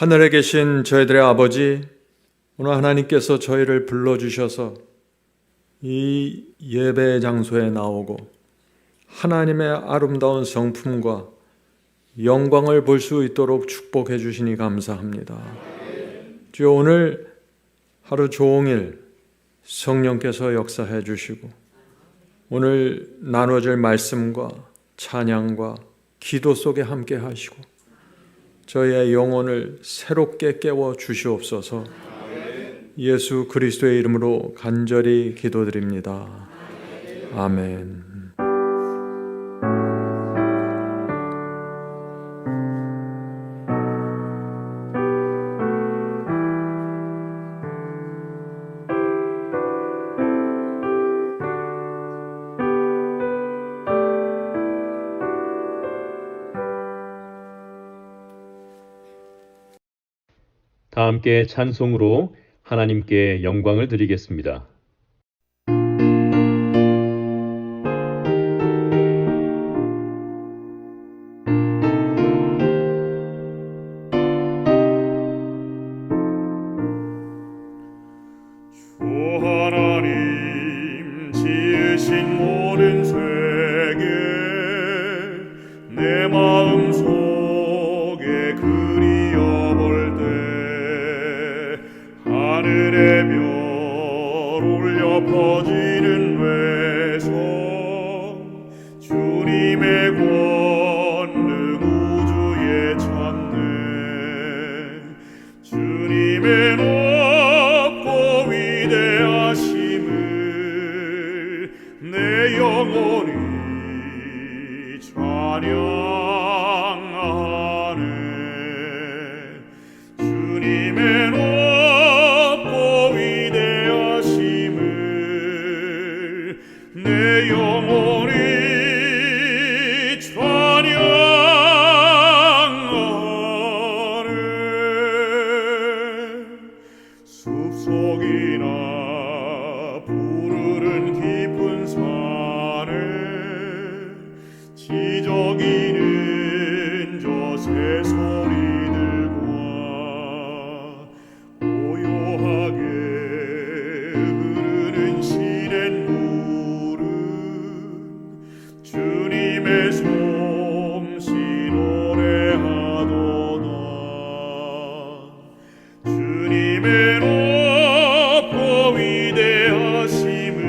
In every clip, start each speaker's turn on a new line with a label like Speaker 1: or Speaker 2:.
Speaker 1: 하늘에 계신 저희들의 아버지, 오늘 하나님께서 저희를 불러주셔서 이 예배 장소에 나오고 하나님의 아름다운 성품과 영광을 볼 수 있도록 축복해 주시니 감사합니다. 주여, 오늘 하루 종일 성령께서 역사해 주시고 오늘 나눠질 말씀과 찬양과 기도 속에 함께 하시고 저희의 영혼을 새롭게 깨워 주시옵소서. 예수 그리스도의 이름으로 간절히 기도드립니다. 아멘.
Speaker 2: 다 함께 찬송으로 하나님께 영광을 드리겠습니다.
Speaker 3: 주 하나님 지으신 모든 세계 내 마음 속에 그리어볼 때 하늘의 별 울려 퍼지는 외성 주님의 권능 우주에 찾네. 주님의 높고 위대하심을 내 영혼이 찬양하네. 주님의 내 영혼이 찬양하네. 숲속이나 푸르른 깊은 산에 지저귀는 저 새소리들과 고요하게 흐르는 시냇물 주님의 솜씨 노래하도다. 주님의 높고 위대하심을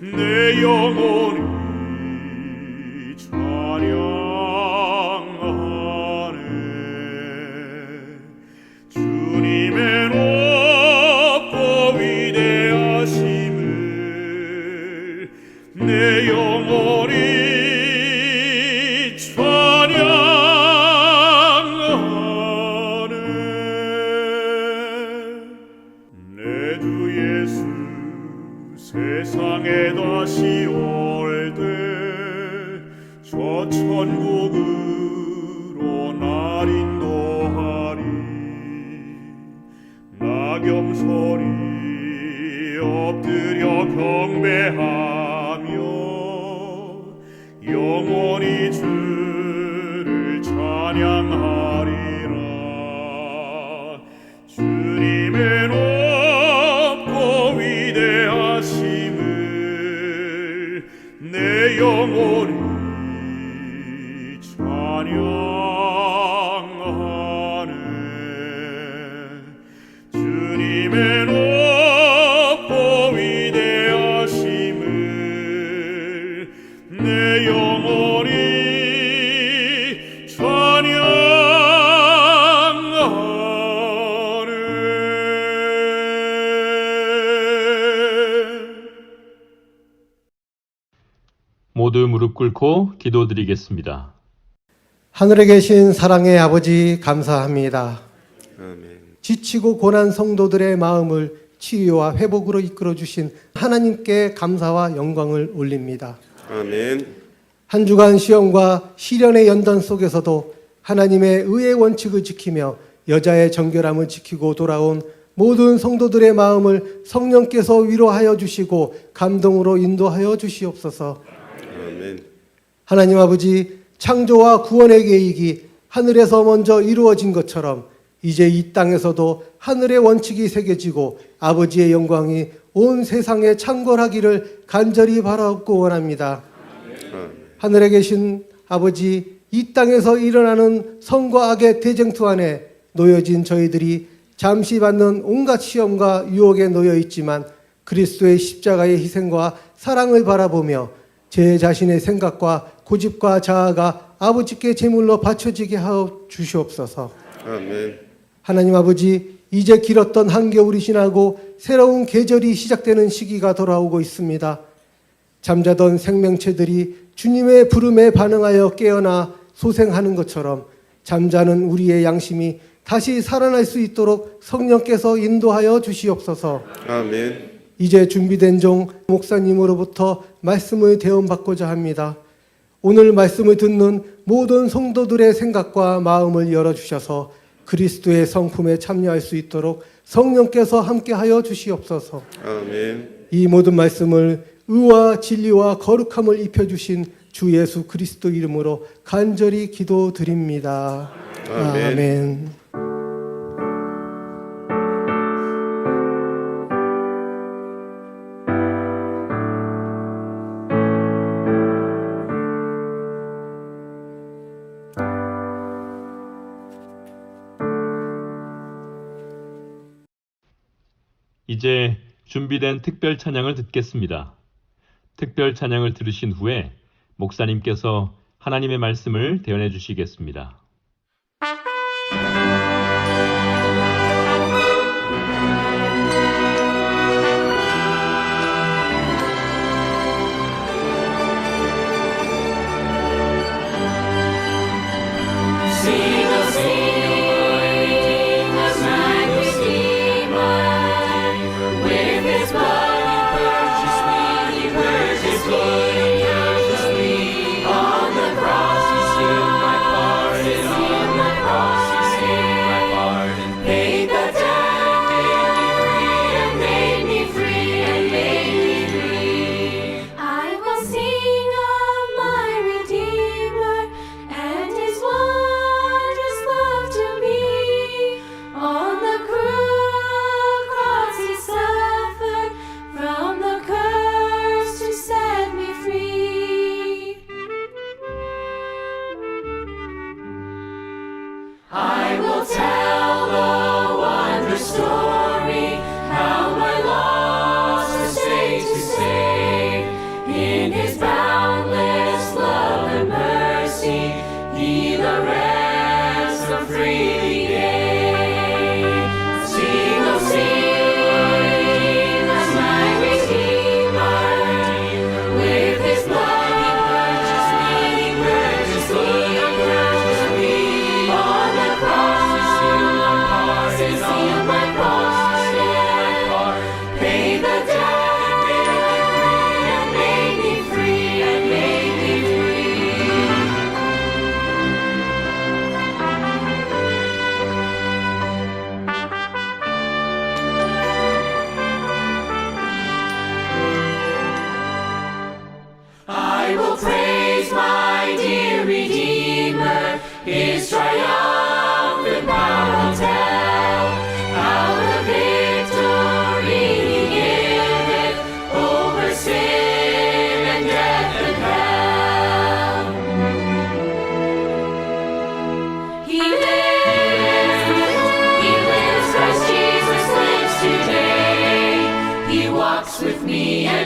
Speaker 3: 내 영혼이 찬양하네. 주님의 높고 위대하심을 내 영혼이 찬양하네. 내 주 예수 세상에 다시 올 때 저 천국으로 날 인도하리. 나 겸손히 엎드려 경배하며 영원히 주를 찬양하리라. 주님의 높고 위대하심을 내 영혼이 찬양하네. 주님의 높고 위대하심을 내 영혼이 찬양하네.
Speaker 2: 모두 무릎 꿇고 기도드리겠습니다.
Speaker 4: 하늘에 계신 사랑의 아버지 감사합니다.
Speaker 5: 아멘.
Speaker 4: 지치고 고난 성도들의 마음을 치유와 회복으로 이끌어 주신 하나님께 감사와 영광을 올립니다.
Speaker 5: 아멘.
Speaker 4: 한 주간 시험과 시련의 연단 속에서도 하나님의 의의 원칙을 지키며 여자의 정결함을 지키고 돌아온 모든 성도들의 마음을 성령께서 위로하여 주시고 감동으로 인도하여 주시옵소서.
Speaker 5: 아멘.
Speaker 4: 하나님 아버지, 창조와 구원의 계획이 하늘에서 먼저 이루어진 것처럼 이제 이 땅에서도 하늘의 원칙이 새겨지고 아버지의 영광이 온 세상에 창궐하기를 간절히 바라옵고 원합니다. 하늘에 계신 아버지, 이 땅에서 일어나는 선과 악의 대쟁투 안에 놓여진 저희들이 잠시 받는 온갖 시험과 유혹에 놓여 있지만 그리스도의 십자가의 희생과 사랑을 바라보며 제 자신의 생각과 고집과 자아가 아버지께 제물로 바쳐지게 하여 주시옵소서.
Speaker 5: 아멘.
Speaker 4: 하나님 아버지, 이제 길었던 한겨울이 지나고 새로운 계절이 시작되는 시기가 돌아오고 있습니다. 잠자던 생명체들이 주님의 부름에 반응하여 깨어나 소생하는 것처럼 잠자는 우리의 양심이 다시 살아날 수 있도록 성령께서 인도하여 주시옵소서.
Speaker 5: 아멘.
Speaker 4: 이제 준비된 종 목사님으로부터 말씀을 대언받고자 합니다. 오늘 말씀을 듣는 모든 성도들의 생각과 마음을 열어주셔서 그리스도의 성품에 참여할 수 있도록 성령께서 함께하여 주시옵소서.
Speaker 5: 아멘.
Speaker 4: 이 모든 말씀을 의와 진리와 거룩함을 입혀주신 주 예수 그리스도 이름으로 간절히 기도드립니다.
Speaker 5: 아멘.
Speaker 4: 아멘.
Speaker 2: 이제 준비된 특별 찬양을 듣겠습니다. 특별 찬양을 들으신 후에 목사님께서 하나님의 말씀을 대언해 주시겠습니다.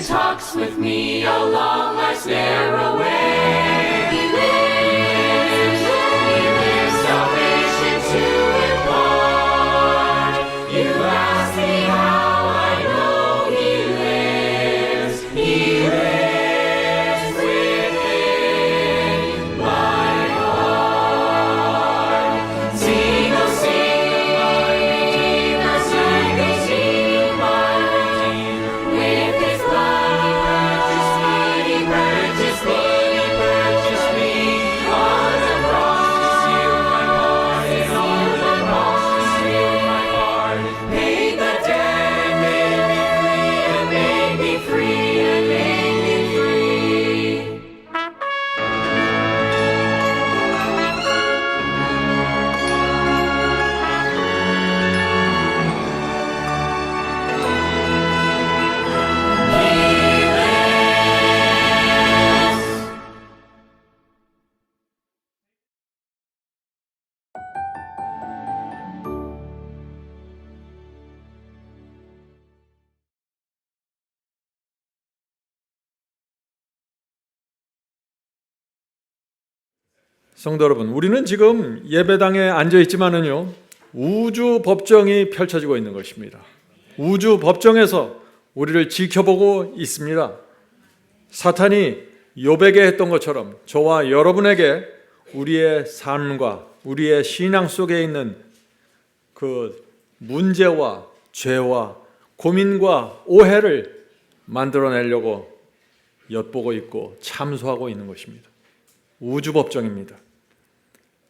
Speaker 6: Talks with me along life's narrow way. He lives salvation to impart. You ask me how I know He lives. He lives within my heart. Sing, oh sing, my Redeemer, sing, oh sing, my Redeemer. With His blood He purchased me, He purchased
Speaker 1: 성도 여러분, 우리는 지금 예배당에 앉아 있지만은요, 우주 법정이 펼쳐지고 있는 것입니다. 우주 법정에서 우리를 지켜보고 있습니다. 사탄이 욥에게 했던 것처럼 저와 여러분에게 우리의 삶과 우리의 신앙 속에 있는 그 문제와 죄와 고민과 오해를 만들어내려고 엿보고 있고 참소하고 있는 것입니다. 우주법정입니다.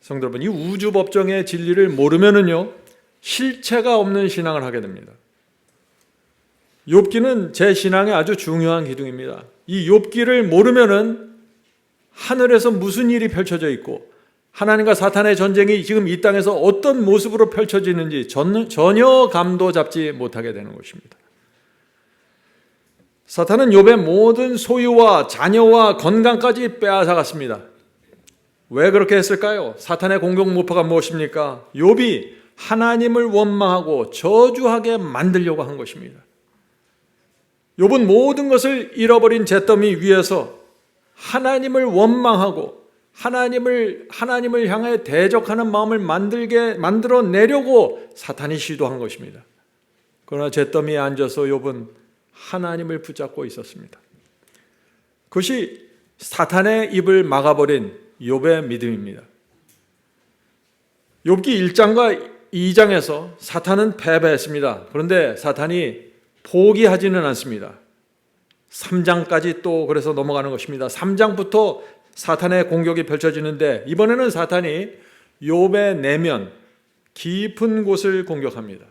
Speaker 1: 성도 여러분, 이 우주법정의 진리를 모르면은요, 실체가 없는 신앙을 하게 됩니다. 욥기는 제 신앙의 아주 중요한 기둥입니다. 이 욥기를 모르면은 하늘에서 무슨 일이 펼쳐져 있고 하나님과 사탄의 전쟁이 지금 이 땅에서 어떤 모습으로 펼쳐지는지 전혀 감도 잡지 못하게 되는 것입니다. 사탄은 욥의 모든 소유와 자녀와 건강까지 빼앗아갔습니다. 왜 그렇게 했을까요? 사탄의 공격 목표가 무엇입니까? 욥이 하나님을 원망하고 저주하게 만들려고 한 것입니다. 욥은 모든 것을 잃어버린 잿더미 위에서 하나님을 원망하고 하나님을 향해 대적하는 마음을 만들어내려고 사탄이 시도한 것입니다. 그러나 잿더미에 앉아서 욥은 하나님을 붙잡고 있었습니다. 그것이 사탄의 입을 막아버린 욥의 믿음입니다. 욥기 1장과 2장에서 사탄은 패배했습니다. 그런데 사탄이 포기하지는 않습니다. 3장까지 또 그래서 넘어가는 것입니다. 3장부터 사탄의 공격이 펼쳐지는데 이번에는 사탄이 욥의 내면, 깊은 곳을 공격합니다.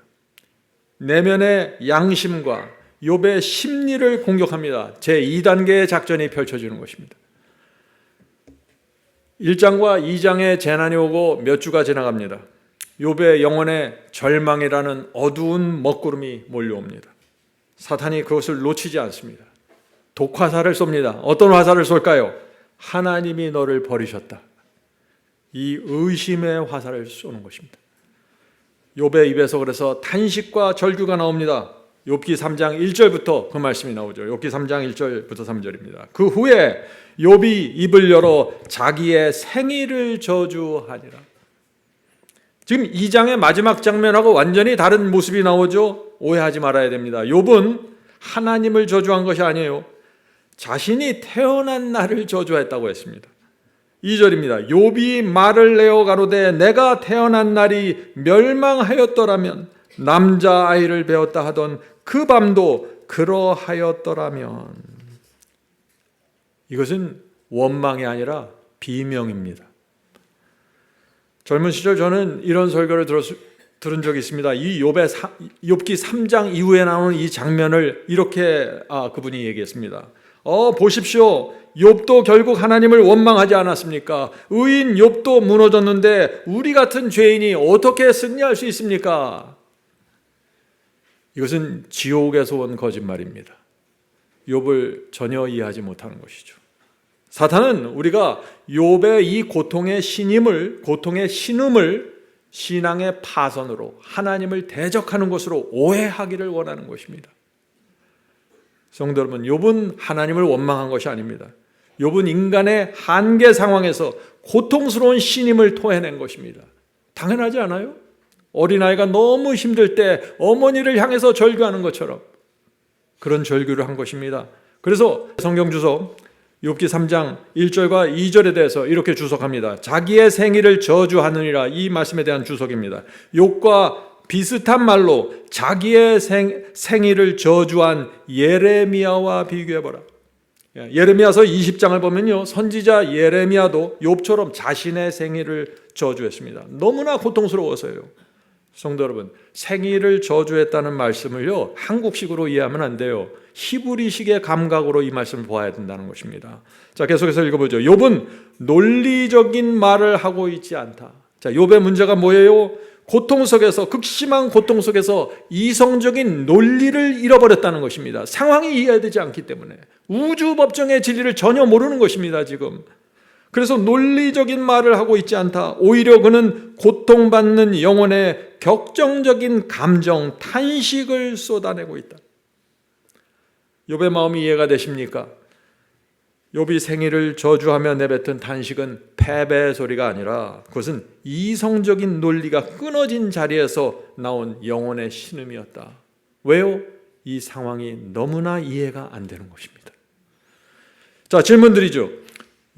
Speaker 1: 내면의 양심과 욥의 심리를 공격합니다. 제2단계의 작전이 펼쳐지는 것입니다. 1장과 2장의 재난이 오고 몇 주가 지나갑니다. 욥의 영혼에 절망이라는 어두운 먹구름이 몰려옵니다. 사탄이 그것을 놓치지 않습니다. 독화살을 쏩니다. 어떤 화살을 쏠까요? 하나님이 너를 버리셨다. 이 의심의 화살을 쏘는 것입니다. 욥의 입에서 그래서 탄식과 절규가 나옵니다. 욥기 3장 1절부터 그 말씀이 나오죠. 욥기 3장 1절부터 3절입니다. 그 후에 욥이 입을 열어 자기의 생일을 저주하니라. 지금 2장의 마지막 장면하고 완전히 다른 모습이 나오죠. 오해하지 말아야 됩니다. 욥은 하나님을 저주한 것이 아니에요. 자신이 태어난 날을 저주했다고 했습니다. 2절입니다. 욥이 말을 내어 가로되 내가 태어난 날이 멸망하였더라면 남자아이를 배웠다 하던 그 밤도 그러하였더라면. 이것은 원망이 아니라 비명입니다. 젊은 시절 저는 이런 설교를 들은 적이 있습니다. 이 욥기 3장 이후에 나오는 이 장면을 이렇게 그분이 얘기했습니다. 보십시오. 욥도 결국 하나님을 원망하지 않았습니까? 의인 욥도 무너졌는데 우리 같은 죄인이 어떻게 승리할 수 있습니까? 이것은 지옥에서 온 거짓말입니다. 욥을 전혀 이해하지 못하는 것이죠. 사탄은 우리가 욥의 이 고통의 신음을 신앙의 파선으로 하나님을 대적하는 것으로 오해하기를 원하는 것입니다. 성도 여러분, 욥은 하나님을 원망한 것이 아닙니다. 욥은 인간의 한계 상황에서 고통스러운 신임을 토해낸 것입니다. 당연하지 않아요? 어린아이가 너무 힘들 때 어머니를 향해서 절규하는 것처럼 그런 절규를 한 것입니다. 그래서 성경 주석 욥기 3장 1절과 2절에 대해서 이렇게 주석합니다. 자기의 생일을 저주하느니라, 이 말씀에 대한 주석입니다. 욥과 비슷한 말로 자기의 생일을 저주한 예레미야와 비교해보라. 예레미야서 20장을 보면요, 선지자 예레미야도 욥처럼 자신의 생일을 저주했습니다. 너무나 고통스러워서요. 성도 여러분, 생일을 저주했다는 말씀을요, 한국식으로 이해하면 안 돼요. 히브리식의 감각으로 이 말씀을 보아야 된다는 것입니다. 자, 계속해서 읽어보죠. 욥은 논리적인 말을 하고 있지 않다. 자, 욥의 문제가 뭐예요? 고통 속에서, 극심한 고통 속에서 이성적인 논리를 잃어버렸다는 것입니다. 상황이 이해되지 않기 때문에 우주 법정의 진리를 전혀 모르는 것입니다, 지금. 그래서 논리적인 말을 하고 있지 않다. 오히려 그는 고통받는 영혼에 격정적인 감정, 탄식을 쏟아내고 있다. 욥의 마음이 이해가 되십니까? 욥이 생일을 저주하며 내뱉은 탄식은 패배의 소리가 아니라 그것은 이성적인 논리가 끊어진 자리에서 나온 영혼의 신음이었다. 왜요? 이 상황이 너무나 이해가 안 되는 것입니다. 자, 질문드리죠.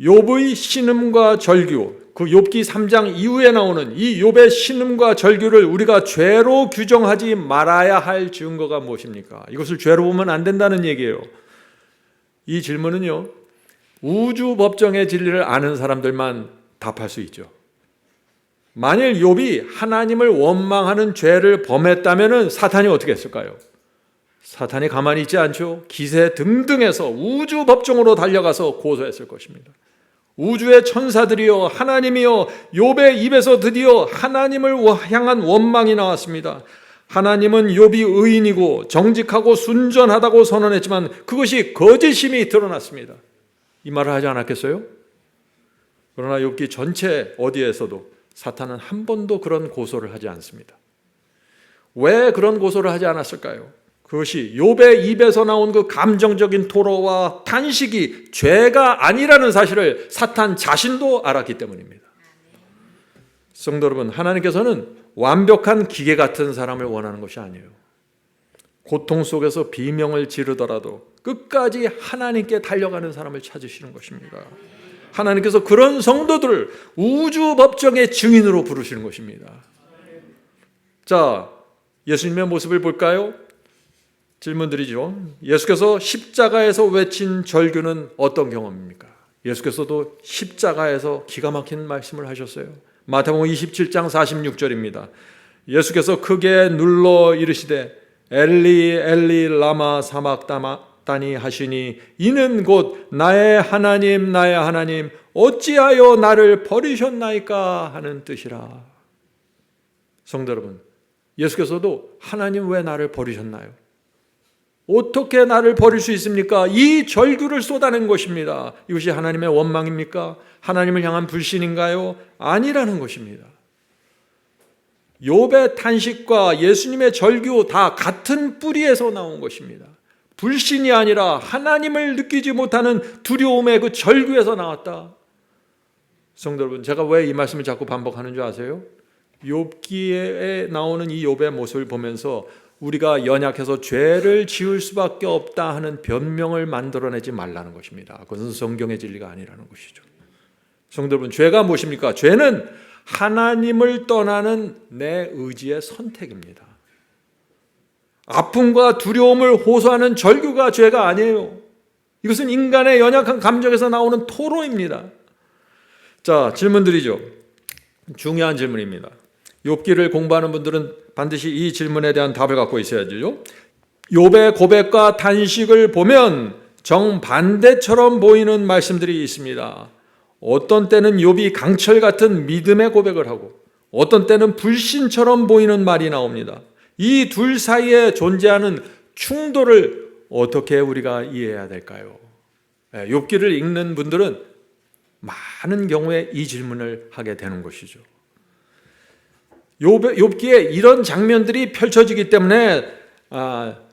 Speaker 1: 욥의 신음과 절규, 그 욥기 3장 이후에 나오는 이 욥의 신음과 절규를 우리가 죄로 규정하지 말아야 할 증거가 무엇입니까? 이것을 죄로 보면 안 된다는 얘기예요. 이 질문은요, 우주 법정의 진리를 아는 사람들만 답할 수 있죠. 만일 욥이 하나님을 원망하는 죄를 범했다면 사탄이 어떻게 했을까요? 사탄이 가만히 있지 않죠. 기세 등등해서 우주 법정으로 달려가서 고소했을 것입니다. 우주의 천사들이여 하나님이여, 욥의 입에서 드디어 하나님을 향한 원망이 나왔습니다. 하나님은 욥이 의인이고 정직하고 순전하다고 선언했지만 그것이 거짓임이 드러났습니다. 이 말을 하지 않았겠어요? 그러나 욥기 전체 어디에서도 사탄은 한 번도 그런 고소를 하지 않습니다. 왜 그런 고소를 하지 않았을까요? 그것이 욥의 입에서 나온 그 감정적인 토로와 탄식이 죄가 아니라는 사실을 사탄 자신도 알았기 때문입니다. 성도 여러분, 하나님께서는 완벽한 기계 같은 사람을 원하는 것이 아니에요. 고통 속에서 비명을 지르더라도 끝까지 하나님께 달려가는 사람을 찾으시는 것입니다. 하나님께서 그런 성도들을 우주 법정의 증인으로 부르시는 것입니다. 자, 예수님의 모습을 볼까요? 질문드리죠. 예수께서 십자가에서 외친 절규는 어떤 경험입니까? 예수께서도 십자가에서 기가 막힌 말씀을 하셨어요. 마태복음 27장 46절입니다. 예수께서 크게 눌러 이르시되 엘리 엘리 라마 사막다니 하시니 이는 곧 나의 하나님 어찌하여 나를 버리셨나이까 하는 뜻이라. 성도 여러분, 예수께서도 하나님 왜 나를 버리셨나요? 어떻게 나를 버릴 수 있습니까? 이 절규를 쏟아낸 것입니다. 이것이 하나님의 원망입니까? 하나님을 향한 불신인가요? 아니라는 것입니다. 욥의 탄식과 예수님의 절규 다 같은 뿌리에서 나온 것입니다. 불신이 아니라 하나님을 느끼지 못하는 두려움의 그 절규에서 나왔다. 성도 여러분, 제가 왜 이 말씀을 자꾸 반복하는 줄 아세요? 욥기에 나오는 이 욥의 모습을 보면서 우리가 연약해서 죄를 지을 수밖에 없다 하는 변명을 만들어내지 말라는 것입니다. 그것은 성경의 진리가 아니라는 것이죠. 성도 여러분, 죄가 무엇입니까? 죄는 하나님을 떠나는 내 의지의 선택입니다. 아픔과 두려움을 호소하는 절규가 죄가 아니에요. 이것은 인간의 연약한 감정에서 나오는 토로입니다. 자, 질문드리죠. 중요한 질문입니다. 욥기를 공부하는 분들은 반드시 이 질문에 대한 답을 갖고 있어야죠. 욥의 고백과 탄식을 보면 정반대처럼 보이는 말씀들이 있습니다. 어떤 때는 욥이 강철 같은 믿음의 고백을 하고 어떤 때는 불신처럼 보이는 말이 나옵니다. 이 둘 사이에 존재하는 충돌을 어떻게 우리가 이해해야 될까요? 욥기를 읽는 분들은 많은 경우에 이 질문을 하게 되는 것이죠. 욥기에 이런 장면들이 펼쳐지기 때문에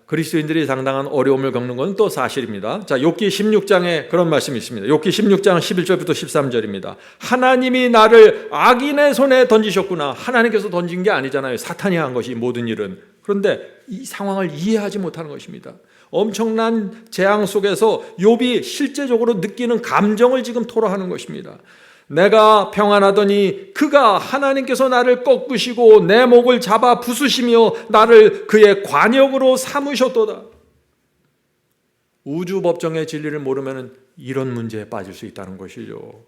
Speaker 1: 그리스도인들이 상당한 어려움을 겪는 건 또 사실입니다. 자, 욥기 16장에 그런 말씀이 있습니다. 욥기 16장 11절부터 13절입니다. 하나님이 나를 악인의 손에 던지셨구나. 하나님께서 던진 게 아니잖아요. 사탄이 한 것이 모든 일은. 그런데 이 상황을 이해하지 못하는 것입니다. 엄청난 재앙 속에서 욥이 실제적으로 느끼는 감정을 지금 토로하는 것입니다. 내가 평안하더니 그가 하나님께서 나를 꺾으시고 내 목을 잡아 부수시며 나를 그의 관역으로 삼으셨도다. 우주 법정의 진리를 모르면 이런 문제에 빠질 수 있다는 것이죠.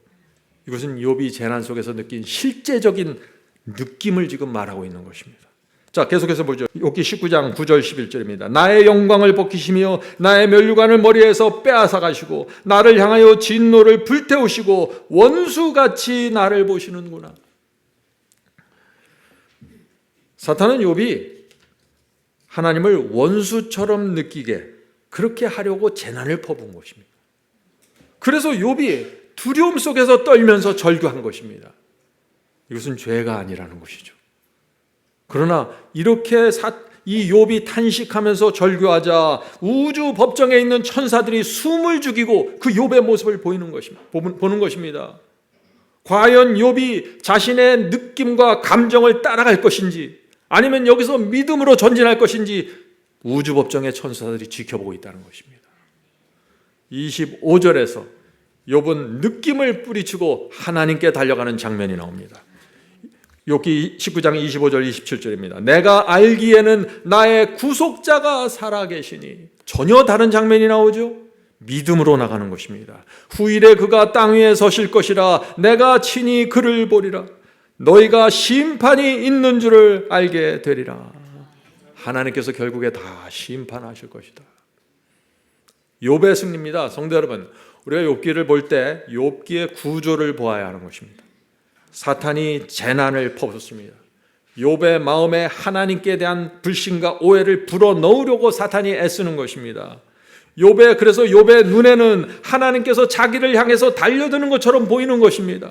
Speaker 1: 이것은 욥이 재난 속에서 느낀 실제적인 느낌을 지금 말하고 있는 것입니다. 자, 계속해서 보죠. 욥기 19장 9절 11절입니다. 나의 영광을 벗기시며 나의 면류관을 머리에서 빼앗아 가시고 나를 향하여 진노를 불태우시고 원수같이 나를 보시는구나. 사탄은 욥이 하나님을 원수처럼 느끼게 그렇게 하려고 재난을 퍼부은 것입니다. 그래서 욥이 두려움 속에서 떨면서 절규한 것입니다. 이것은 죄가 아니라는 것이죠. 그러나 이렇게 이 욥이 탄식하면서 절규하자 우주 법정에 있는 천사들이 숨을 죽이고 그 욥의 모습을 보는 것입니다. 과연 욥이 자신의 느낌과 감정을 따라갈 것인지 아니면 여기서 믿음으로 전진할 것인지 우주 법정의 천사들이 지켜보고 있다는 것입니다. 25절에서 욥은 느낌을 뿌리치고 하나님께 달려가는 장면이 나옵니다. 욥기 19장 25절 27절입니다. 내가 알기에는 나의 구속자가 살아계시니. 전혀 다른 장면이 나오죠. 믿음으로 나가는 것입니다. 후일에 그가 땅 위에 서실 것이라 내가 친히 그를 보리라. 너희가 심판이 있는 줄을 알게 되리라. 하나님께서 결국에 다 심판하실 것이다. 욥의 승리입니다. 성도 여러분, 우리가 욥기를 볼 때 욥기의 구조를 보아야 하는 것입니다. 사탄이 재난을 퍼붓습니다. 욥의 마음에 하나님께 대한 불신과 오해를 불어넣으려고 사탄이 애쓰는 것입니다. 그래서 욥의 눈에는 하나님께서 자기를 향해서 달려드는 것처럼 보이는 것입니다.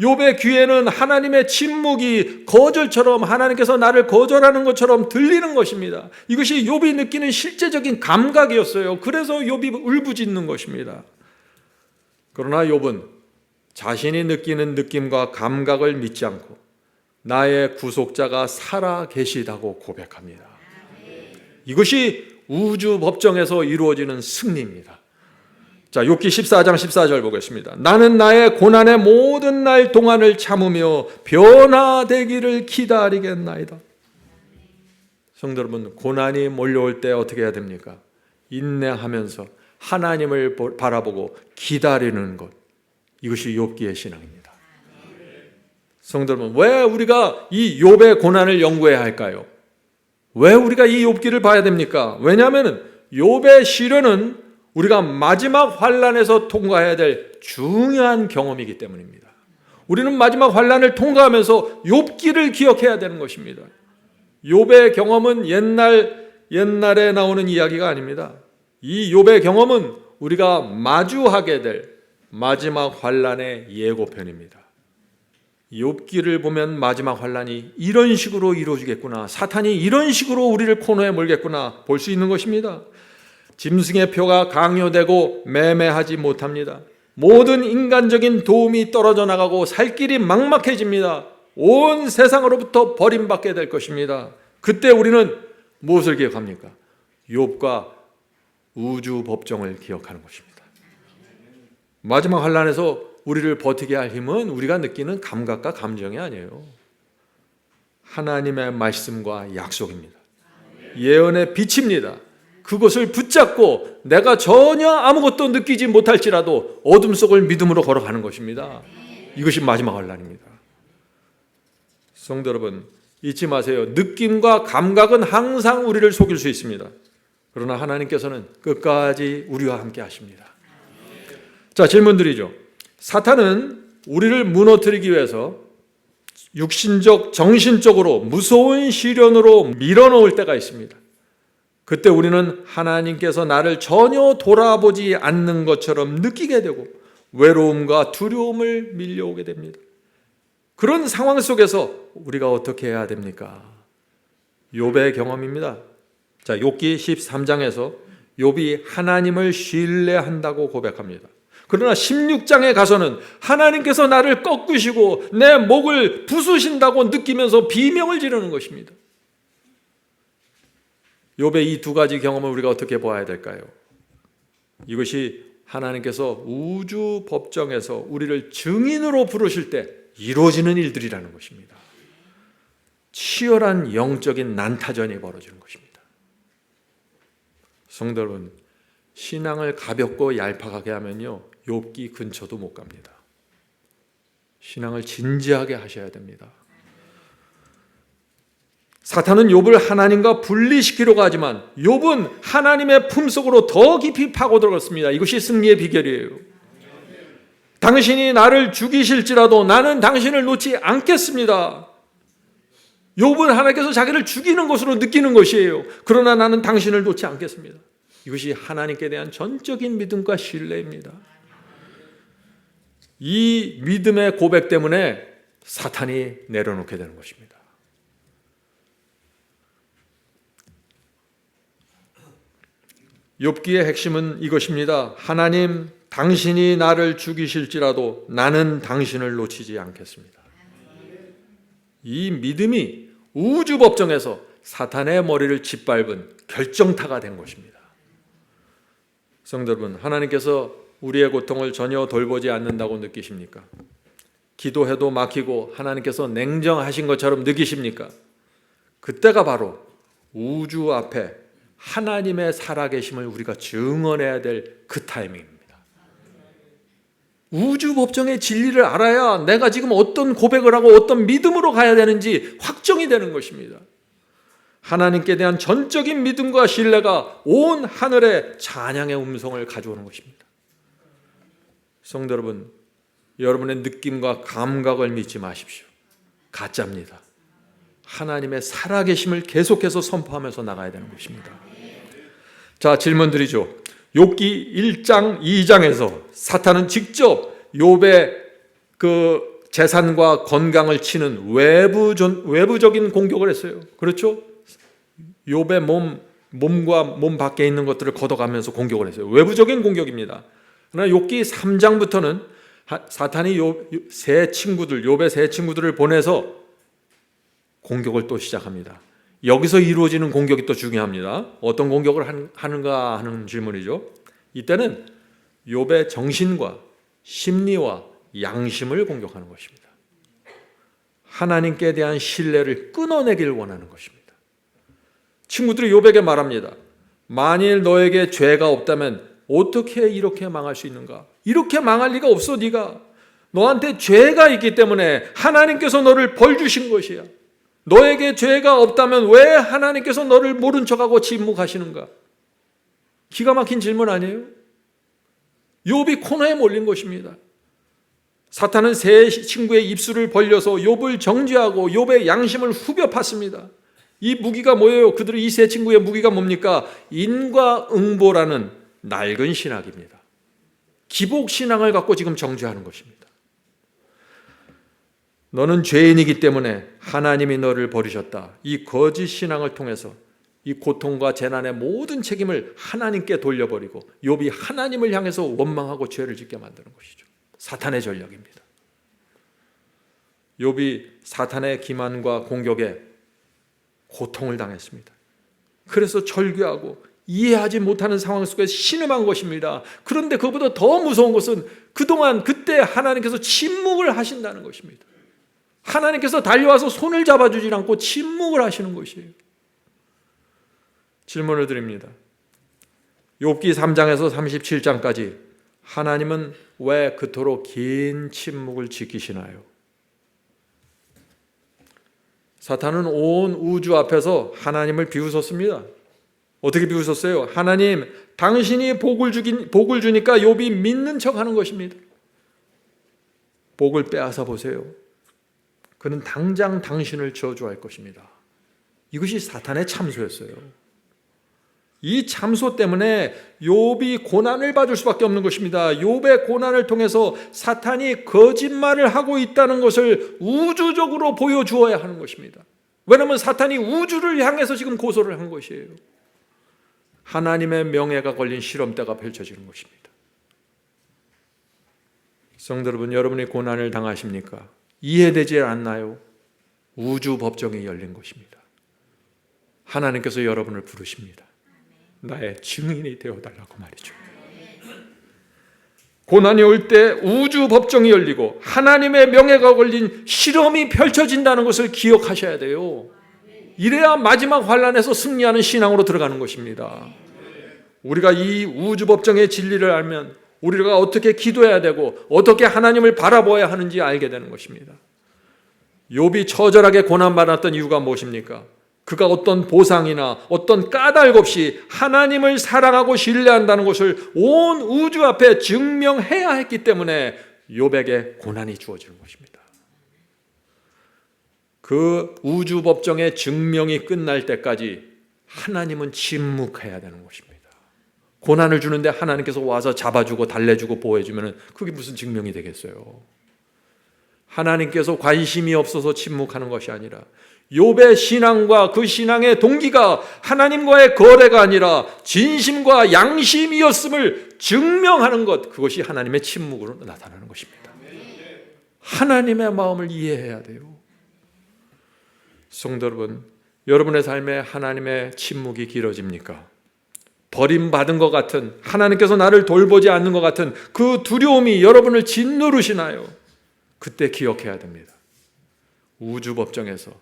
Speaker 1: 욥의 귀에는 하나님의 침묵이 거절처럼 하나님께서 나를 거절하는 것처럼 들리는 것입니다. 이것이 욥이 느끼는 실제적인 감각이었어요. 그래서 욥이 울부짖는 것입니다. 그러나 욥은 자신이 느끼는 느낌과 감각을 믿지 않고 나의 구속자가 살아 계시다고 고백합니다. 이것이 우주 법정에서 이루어지는 승리입니다. 자, 욥기 14장 14절 보겠습니다. 나는 나의 고난의 모든 날 동안을 참으며 변화되기를 기다리겠나이다. 성도 여러분, 고난이 몰려올 때 어떻게 해야 됩니까? 인내하면서 하나님을 바라보고 기다리는 것. 이것이 욥기의 신앙입니다. 성도 여러분, 왜 우리가 이 욥의 고난을 연구해야 할까요? 왜 우리가 이 욥기를 봐야 됩니까? 왜냐하면 욥의 시련은 우리가 마지막 환난에서 통과해야 될 중요한 경험이기 때문입니다. 우리는 마지막 환난을 통과하면서 욥기를 기억해야 되는 것입니다. 욥의 경험은 옛날에 나오는 이야기가 아닙니다. 이 욥의 경험은 우리가 마주하게 될 마지막 환난의 예고편입니다. 욥기를 보면 마지막 환난이 이런 식으로 이루어지겠구나, 사탄이 이런 식으로 우리를 코너에 몰겠구나 볼 수 있는 것입니다. 짐승의 표가 강요되고 매매하지 못합니다. 모든 인간적인 도움이 떨어져 나가고 살 길이 막막해집니다. 온 세상으로부터 버림받게 될 것입니다. 그때 우리는 무엇을 기억합니까? 욥과 우주 법정을 기억하는 것입니다. 마지막 환난에서 우리를 버티게 할 힘은 우리가 느끼는 감각과 감정이 아니에요. 하나님의 말씀과 약속입니다. 예언의 빛입니다. 그것을 붙잡고 내가 전혀 아무것도 느끼지 못할지라도 어둠 속을 믿음으로 걸어가는 것입니다. 이것이 마지막 환난입니다. 성도 여러분, 잊지 마세요. 느낌과 감각은 항상 우리를 속일 수 있습니다. 그러나 하나님께서는 끝까지 우리와 함께 하십니다. 자, 질문 드리죠. 사탄은 우리를 무너뜨리기 위해서 육신적, 정신적으로 무서운 시련으로 밀어넣을 때가 있습니다. 그때 우리는 하나님께서 나를 전혀 돌아보지 않는 것처럼 느끼게 되고 외로움과 두려움을 밀려오게 됩니다. 그런 상황 속에서 우리가 어떻게 해야 됩니까? 욥의 경험입니다. 자, 욥기 13장에서 욥이 하나님을 신뢰한다고 고백합니다. 그러나 16장에 가서는 하나님께서 나를 꺾으시고 내 목을 부수신다고 느끼면서 비명을 지르는 것입니다. 욥의 이 두 가지 경험을 우리가 어떻게 보아야 될까요? 이것이 하나님께서 우주 법정에서 우리를 증인으로 부르실 때 이루어지는 일들이라는 것입니다. 치열한 영적인 난타전이 벌어지는 것입니다. 성도 여러분, 신앙을 가볍고 얄팍하게 하면요, 욥기 근처도 못 갑니다. 신앙을 진지하게 하셔야 됩니다. 사탄은 욥을 하나님과 분리시키려고 하지만 욥은 하나님의 품속으로 더 깊이 파고 들어갔습니다. 이것이 승리의 비결이에요. 당신이 나를 죽이실지라도 나는 당신을 놓지 않겠습니다. 욥은 하나님께서 자기를 죽이는 것으로 느끼는 것이에요. 그러나 나는 당신을 놓지 않겠습니다. 이것이 하나님께 대한 전적인 믿음과 신뢰입니다. 이 믿음의 고백 때문에 사탄이 내려놓게 되는 것입니다. 욥기의 핵심은 이것입니다. 하나님, 당신이 나를 죽이실지라도 나는 당신을 놓치지 않겠습니다. 이 믿음이 우주 법정에서 사탄의 머리를 짓밟은 결정타가 된 것입니다. 성도 여러분, 하나님께서 우리의 고통을 전혀 돌보지 않는다고 느끼십니까? 기도해도 막히고 하나님께서 냉정하신 것처럼 느끼십니까? 그때가 바로 우주 앞에 하나님의 살아계심을 우리가 증언해야 될 그 타이밍입니다. 우주 법정의 진리를 알아야 내가 지금 어떤 고백을 하고 어떤 믿음으로 가야 되는지 확정이 되는 것입니다. 하나님께 대한 전적인 믿음과 신뢰가 온 하늘에 찬양의 음성을 가져오는 것입니다. 성도 여러분, 여러분의 느낌과 감각을 믿지 마십시오. 가짜입니다. 하나님의 살아계심을 계속해서 선포하면서 나가야 되는 것입니다. 자, 질문 드리죠. 욥기 1장, 2장에서 사탄은 직접 욥의 그 재산과 건강을 치는 외부적인 공격을 했어요. 그렇죠? 욥의 몸과 몸 밖에 있는 것들을 걷어가면서 공격을 했어요. 외부적인 공격입니다. 그러나 욥기 3장부터는 사탄이 욥의 세 친구들을 보내서 공격을 또 시작합니다. 여기서 이루어지는 공격이 또 중요합니다. 어떤 공격을 하는가 하는 질문이죠. 이때는 욥의 정신과 심리와 양심을 공격하는 것입니다. 하나님께 대한 신뢰를 끊어내길 원하는 것입니다. 친구들이 욥에게 말합니다. 만일 너에게 죄가 없다면 어떻게 이렇게 망할 수 있는가? 이렇게 망할 리가 없어. 네가 너한테 죄가 있기 때문에 하나님께서 너를 벌 주신 것이야. 너에게 죄가 없다면 왜 하나님께서 너를 모른 척하고 침묵하시는가? 기가 막힌 질문 아니에요? 욥이 코너에 몰린 것입니다. 사탄은 세 친구의 입술을 벌려서 욥을 정죄하고 욥의 양심을 후벼 팠습니다. 이 무기가 뭐예요? 이 세 친구의 무기가 뭡니까? 인과응보라는 낡은 신학입니다. 기복신앙을 갖고 지금 정죄하는 것입니다. 너는 죄인이기 때문에 하나님이 너를 버리셨다. 이 거짓 신앙을 통해서 이 고통과 재난의 모든 책임을 하나님께 돌려버리고 욥이 하나님을 향해서 원망하고 죄를 짓게 만드는 것이죠. 사탄의 전략입니다. 욥이 사탄의 기만과 공격에 고통을 당했습니다. 그래서 절규하고 이해하지 못하는 상황 속에서 신음한 것입니다. 그런데 그보다 더 무서운 것은 그때 하나님께서 침묵을 하신다는 것입니다. 하나님께서 달려와서 손을 잡아주지 않고 침묵을 하시는 것이에요. 질문을 드립니다. 욥기 3장에서 37장까지 하나님은 왜 그토록 긴 침묵을 지키시나요? 사탄은 온 우주 앞에서 하나님을 비웃었습니다. 어떻게 비웃었어요? 하나님, 당신이 복을 주니까 욥이 믿는 척하는 것입니다. 복을 빼앗아 보세요. 그는 당장 당신을 저주할 것입니다. 이것이 사탄의 참소였어요. 이 참소 때문에 욥이 고난을 받을 수밖에 없는 것입니다. 욥의 고난을 통해서 사탄이 거짓말을 하고 있다는 것을 우주적으로 보여주어야 하는 것입니다. 왜냐하면 사탄이 우주를 향해서 지금 고소를 한 것이에요. 하나님의 명예가 걸린 실험대가 펼쳐지는 것입니다. 성도 여러분, 여러분이 고난을 당하십니까? 이해되지 않나요? 우주 법정이 열린 것입니다. 하나님께서 여러분을 부르십니다. 나의 증인이 되어달라고 말이죠. 고난이 올 때 우주 법정이 열리고 하나님의 명예가 걸린 실험이 펼쳐진다는 것을 기억하셔야 돼요. 이래야 마지막 환난에서 승리하는 신앙으로 들어가는 것입니다. 우리가 이 우주 법정의 진리를 알면 우리가 어떻게 기도해야 되고 어떻게 하나님을 바라보아야 하는지 알게 되는 것입니다. 욥이 처절하게 고난받았던 이유가 무엇입니까? 그가 어떤 보상이나 어떤 까닭 없이 하나님을 사랑하고 신뢰한다는 것을 온 우주 앞에 증명해야 했기 때문에 욥에게 고난이 주어지는 것입니다. 그 우주 법정의 증명이 끝날 때까지 하나님은 침묵해야 되는 것입니다. 고난을 주는데 하나님께서 와서 잡아주고 달래주고 보호해주면 그게 무슨 증명이 되겠어요? 하나님께서 관심이 없어서 침묵하는 것이 아니라 욥의 신앙과 그 신앙의 동기가 하나님과의 거래가 아니라 진심과 양심이었음을 증명하는 것, 그것이 하나님의 침묵으로 나타나는 것입니다. 하나님의 마음을 이해해야 돼요. 성도 여러분, 여러분의 삶에 하나님의 침묵이 길어집니까? 버림받은 것 같은, 하나님께서 나를 돌보지 않는 것 같은 그 두려움이 여러분을 짓누르시나요? 그때 기억해야 됩니다. 우주법정에서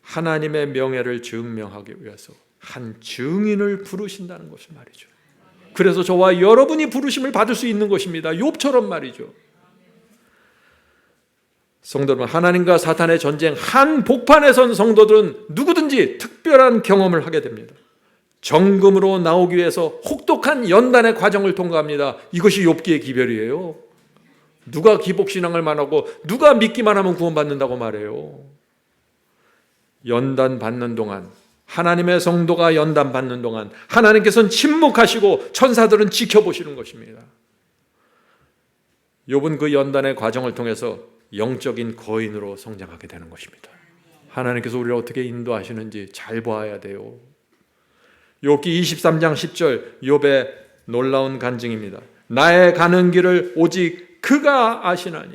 Speaker 1: 하나님의 명예를 증명하기 위해서 한 증인을 부르신다는 것을 말이죠. 그래서 저와 여러분이 부르심을 받을 수 있는 것입니다. 욥처럼 말이죠. 성도들은 하나님과 사탄의 전쟁 한 복판에 선 성도들은 누구든지 특별한 경험을 하게 됩니다. 정금으로 나오기 위해서 혹독한 연단의 과정을 통과합니다. 이것이 욥기의 기별이에요. 누가 기복신앙을 말하고 누가 믿기만 하면 구원받는다고 말해요. 연단 받는 동안, 하나님의 성도가 연단 받는 동안 하나님께서는 침묵하시고 천사들은 지켜보시는 것입니다. 욥은 그 연단의 과정을 통해서 영적인 거인으로 성장하게 되는 것입니다. 하나님께서 우리를 어떻게 인도하시는지 잘 보아야 돼요. 욥기 23장 10절, 욥의 놀라운 간증입니다. 나의 가는 길을 오직 그가 아시나니.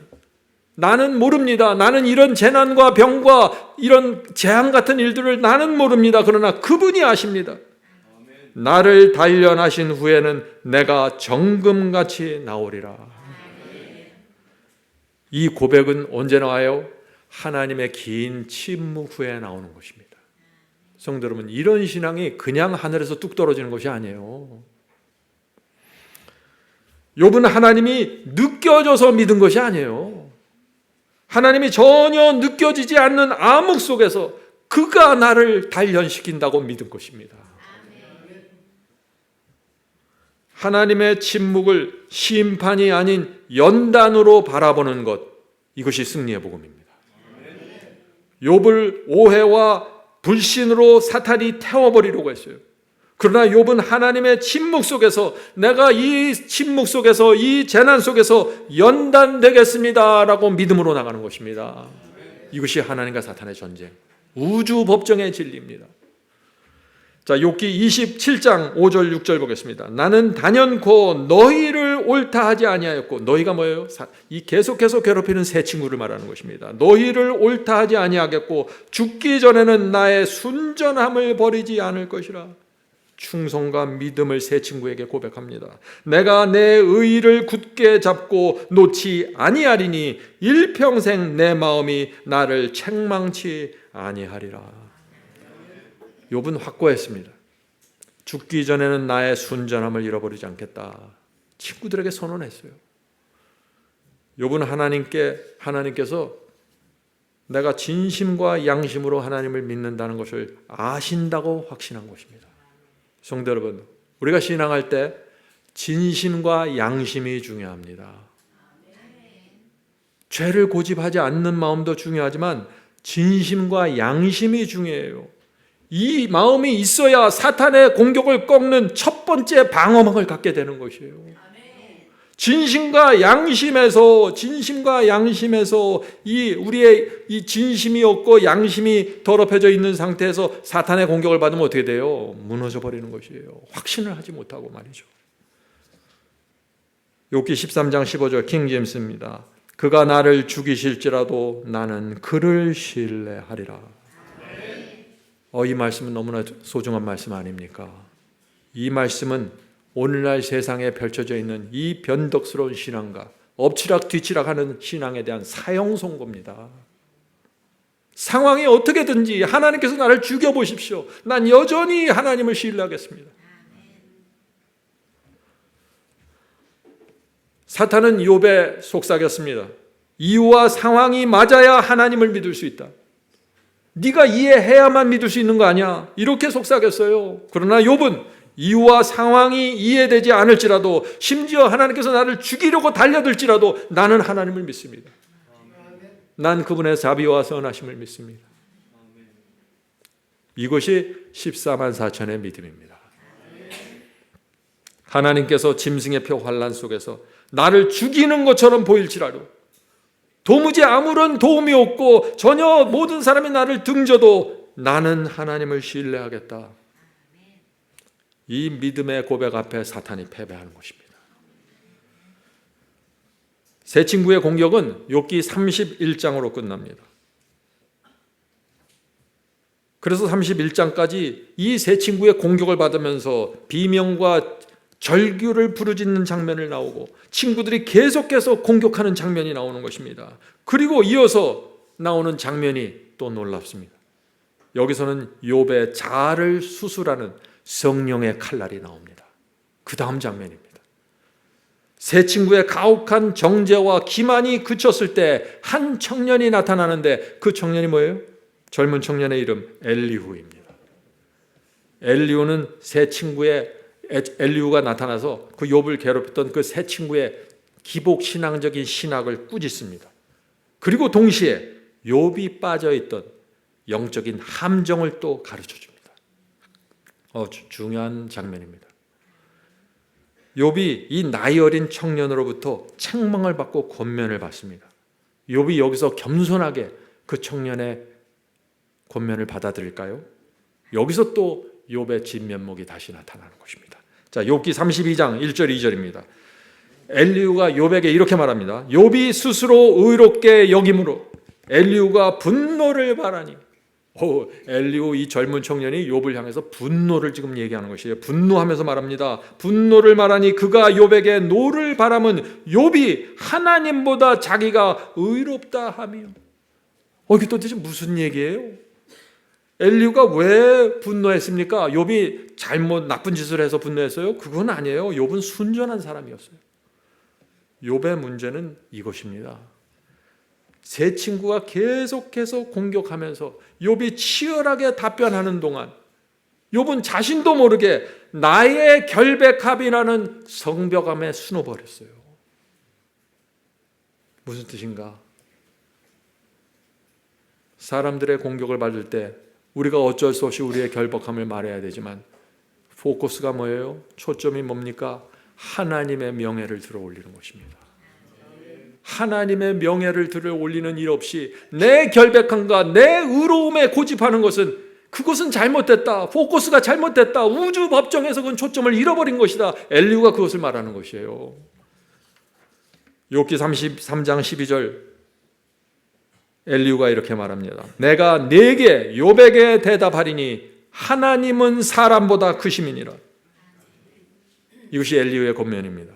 Speaker 1: 나는 모릅니다. 나는 이런 재난과 병과 이런 재앙 같은 일들을 나는 모릅니다. 그러나 그분이 아십니다. 나를 단련하신 후에는 내가 정금같이 나오리라. 이 고백은 언제 나와요? 하나님의 긴 침묵 후에 나오는 것입니다. 성도 여러분, 이런 신앙이 그냥 하늘에서 뚝 떨어지는 것이 아니에요. 욥은 하나님이 느껴져서 믿은 것이 아니에요. 하나님이 전혀 느껴지지 않는 암흑 속에서 그가 나를 단련시킨다고 믿은 것입니다. 하나님의 침묵을 심판이 아닌 연단으로 바라보는 것, 이것이 승리의 복음입니다. 욥을 오해와 불신으로 사탄이 태워버리려고 했어요. 그러나 욥은 하나님의 침묵 속에서 내가 이 침묵 속에서 이 재난 속에서 연단되겠습니다라고 믿음으로 나가는 것입니다. 이것이 하나님과 사탄의 전쟁, 우주 법정의 진리입니다. 자, 욥기 27장 5절 6절 보겠습니다. 나는 단연코 너희를 옳다 하지 아니하였고, 너희가 뭐예요? 이 계속해서 괴롭히는 새 친구를 말하는 것입니다. 너희를 옳다 하지 아니하겠고 죽기 전에는 나의 순전함을 버리지 않을 것이라. 충성과 믿음을 새 친구에게 고백합니다. 내가 내 의를 굳게 잡고 놓지 아니하리니 일평생 내 마음이 나를 책망치 아니하리라. 욥은 확고했습니다. 죽기 전에는 나의 순전함을 잃어버리지 않겠다. 친구들에게 선언했어요. 욥은 하나님께서 내가 진심과 양심으로 하나님을 믿는다는 것을 아신다고 확신한 것입니다. 성도 여러분, 우리가 신앙할 때 진심과 양심이 중요합니다. 죄를 고집하지 않는 마음도 중요하지만 진심과 양심이 중요해요. 이 마음이 있어야 사탄의 공격을 꺾는 첫 번째 방어막을 갖게 되는 것이에요. 진심과 양심에서 우리의 이 진심이 없고 양심이 더럽혀져 있는 상태에서 사탄의 공격을 받으면 어떻게 돼요? 무너져 버리는 것이에요. 확신을 하지 못하고 말이죠. 욥기 13장 15절 킹제임스입니다. 그가 나를 죽이실지라도 나는 그를 신뢰하리라. 이 말씀은 너무나 소중한 말씀 아닙니까? 이 말씀은 오늘날 세상에 펼쳐져 있는 이 변덕스러운 신앙과 엎치락뒤치락하는 신앙에 대한 사형 선고입니다. 상황이 어떻게든지 하나님께서 나를 죽여보십시오. 난 여전히 하나님을 신뢰하겠습니다. 사탄은 욥에 속삭였습니다. 이유와 상황이 맞아야 하나님을 믿을 수 있다. 네가 이해해야만 믿을 수 있는 거 아니야. 이렇게 속삭였어요. 그러나 욥은 이유와 상황이 이해되지 않을지라도, 심지어 하나님께서 나를 죽이려고 달려들지라도 나는 하나님을 믿습니다. 난 그분의 자비와 선하심을 믿습니다. 이것이 14만 4천의 믿음입니다. 하나님께서 짐승의 표 환난 속에서 나를 죽이는 것처럼 보일지라도 도무지 아무런 도움이 없고 전혀 모든 사람이 나를 등져도 나는 하나님을 신뢰하겠다. 이 믿음의 고백 앞에 사탄이 패배하는 것입니다. 세 친구의 공격은 욥기 31장으로 끝납니다. 그래서 31장까지 이 세 친구의 공격을 받으면서 비명과 절규를 부르짖는 장면을 나오고 친구들이 계속해서 공격하는 장면이 나오는 것입니다. 그리고 이어서 나오는 장면이 또 놀랍습니다. 여기서는 욥의 자아를 수술하는 성령의 칼날이 나옵니다. 그 다음 장면입니다. 세 친구의 가혹한 정죄와 기만이 그쳤을 때 한 청년이 나타나는데 그 청년이 뭐예요? 젊은 청년의 이름 엘리후입니다. 엘리후는 세 친구의 엘리후가 나타나서 그 욥을 괴롭혔던 그 세 친구의 기복 신앙적인 신학을 꾸짖습니다. 그리고 동시에 욥이 빠져있던 영적인 함정을 또 가르쳐 줍니다. 중요한 장면입니다. 욥이 이 나이 어린 청년으로부터 책망을 받고 권면을 받습니다. 욥이 여기서 겸손하게 그 청년의 권면을 받아들일까요? 여기서 또 욥의 진면목이 다시 나타나는 것입니다. 자, 욥기 32장 1절 2절입니다. 엘리후가 욥에게 이렇게 말합니다. 욥이 스스로 의롭게 여김으로 엘리후가 분노를 바라니. 엘리후 이 젊은 청년이 욥을 향해서 분노를 지금 얘기하는 것이에요. 분노하면서 말합니다. 분노를 말하니 그가 욥에게 노를 바람은 욥이 하나님보다 자기가 의롭다 하며. 이게 도대체 무슨 얘기예요? 엘리후가 왜 분노했습니까? 욥이 잘못 나쁜 짓을 해서 분노했어요? 그건 아니에요. 욥은 순전한 사람이었어요. 욥의 문제는 이것입니다. 세 친구가 계속해서 공격하면서 욥이 치열하게 답변하는 동안 욥은 자신도 모르게 나의 결백함이라는 성벽암에 숨어버렸어요. 무슨 뜻인가? 사람들의 공격을 받을 때 우리가 어쩔 수 없이 우리의 결백함을 말해야 되지만 포커스가 뭐예요? 초점이 뭡니까? 하나님의 명예를 들어 올리는 것입니다. 하나님의 명예를 들어 올리는 일 없이 내 결백함과 내 의로움에 고집하는 것은 그것은 잘못됐다. 포커스가 잘못됐다. 우주 법정에서 그건 초점을 잃어버린 것이다. 엘리후가 그것을 말하는 것이에요. 욥기 33장 12절 엘리후가 이렇게 말합니다. 내가 네게 욥에게 대답하리니 하나님은 사람보다 크심이니라. 이것이 엘리후의 권면입니다.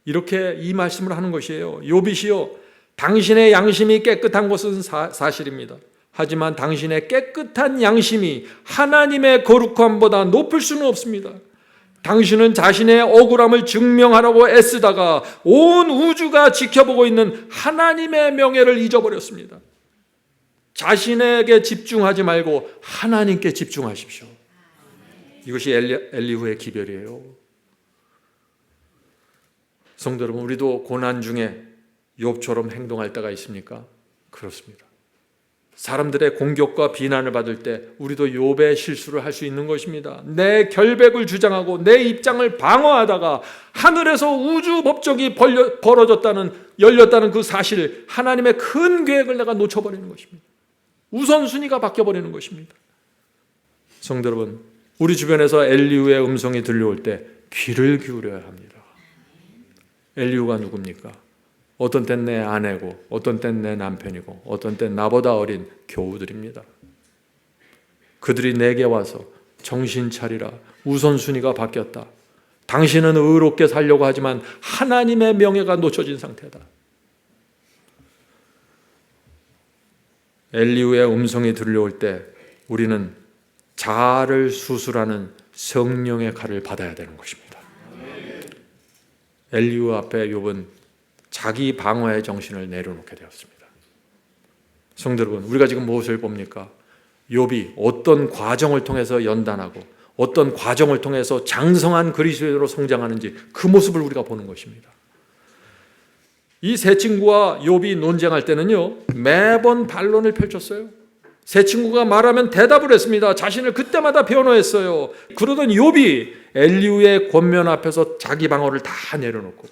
Speaker 1: 이렇게 이 말씀을 하는 것이에요. 욥이시여, 당신의 양심이 깨끗한 것은 사실입니다. 하지만 당신의 깨끗한 양심이 하나님의 거룩함보다 높을 수는 없습니다. 당신은 자신의 억울함을 증명하려고 애쓰다가 온 우주가 지켜보고 있는 하나님의 명예를 잊어버렸습니다. 자신에게 집중하지 말고 하나님께 집중하십시오. 이것이 엘리후의 기별이에요. 성도 여러분, 우리도 고난 중에 욥처럼 행동할 때가 있습니까? 그렇습니다. 사람들의 공격과 비난을 받을 때 우리도 욥의 실수를 할 수 있는 것입니다. 내 결백을 주장하고 내 입장을 방어하다가 하늘에서 우주 법정이 열렸다는 그 사실, 하나님의 큰 계획을 내가 놓쳐버리는 것입니다. 우선순위가 바뀌어버리는 것입니다. 성도 여러분, 우리 주변에서 엘리후의 음성이 들려올 때 귀를 기울여야 합니다. 엘리후가 누굽니까? 어떤 땐 내 아내고, 어떤 땐 내 남편이고, 어떤 땐 나보다 어린 교우들입니다. 그들이 내게 와서 정신 차리라, 우선순위가 바뀌었다. 당신은 의롭게 살려고 하지만 하나님의 명예가 놓쳐진 상태다. 엘리후의 음성이 들려올 때 우리는 자아를 수술하는 성령의 칼을 받아야 되는 것입니다. 엘리후 앞에 욥은 자기 방어의 정신을 내려놓게 되었습니다. 성도 여러분, 우리가 지금 무엇을 봅니까? 욥이 어떤 과정을 통해서 연단하고 어떤 과정을 통해서 장성한 그리스도인으로 성장하는지 그 모습을 우리가 보는 것입니다. 이 세 친구와 욥이 논쟁할 때는요, 매번 반론을 펼쳤어요. 세 친구가 말하면 대답을 했습니다. 자신을 그때마다 변호했어요. 그러던 욥이 엘리후의 권면 앞에서 자기 방어를 다 내려놓고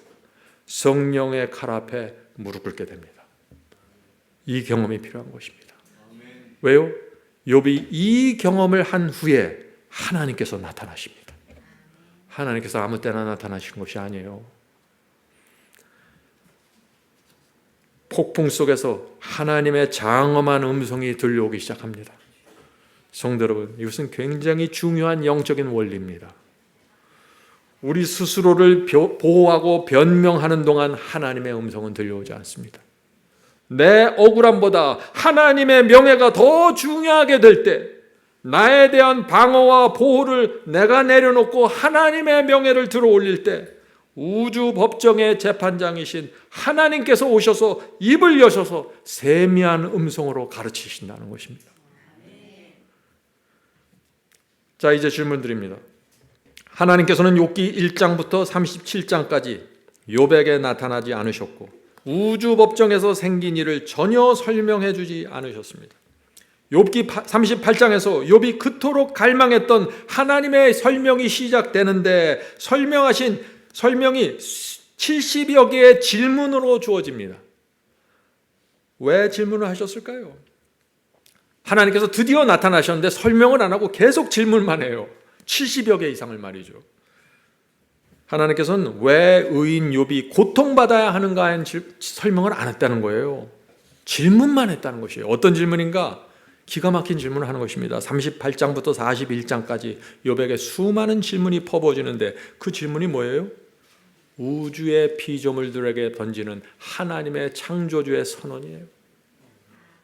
Speaker 1: 성령의 칼 앞에 무릎 꿇게 됩니다. 이 경험이 필요한 것입니다. 왜요? 욥이 이 경험을 한 후에 하나님께서 나타나십니다. 하나님께서 아무 때나 나타나시는 것이 아니에요. 폭풍 속에서 하나님의 장엄한 음성이 들려오기 시작합니다. 성도 여러분, 이것은 굉장히 중요한 영적인 원리입니다. 우리 스스로를 보호하고 변명하는 동안 하나님의 음성은 들려오지 않습니다. 내 억울함보다 하나님의 명예가 더 중요하게 될 때, 나에 대한 방어와 보호를 내가 내려놓고 하나님의 명예를 들어 올릴 때, 우주 법정의 재판장이신 하나님께서 오셔서 입을 여셔서 세미한 음성으로 가르치신다는 것입니다. 자, 이제 질문 드립니다. 하나님께서는 욥기 1장부터 37장까지 욥에게 나타나지 않으셨고 우주 법정에서 생긴 일을 전혀 설명해 주지 않으셨습니다. 욥기 38장에서 욥이 그토록 갈망했던 하나님의 설명이 시작되는데 설명이 70여 개의 질문으로 주어집니다. 왜 질문을 하셨을까요? 하나님께서 드디어 나타나셨는데 설명을 안 하고 계속 질문만 해요. 70여 개 이상을 말이죠. 하나님께서는 왜 의인 욥이 고통받아야 하는가에 설명을 안 했다는 거예요. 질문만 했다는 것이에요. 어떤 질문인가? 기가 막힌 질문을 하는 것입니다. 38장부터 41장까지 욥에게 수많은 질문이 퍼부어지는데 그 질문이 뭐예요? 우주의 피조물들에게 던지는 하나님의 창조주의 선언이에요.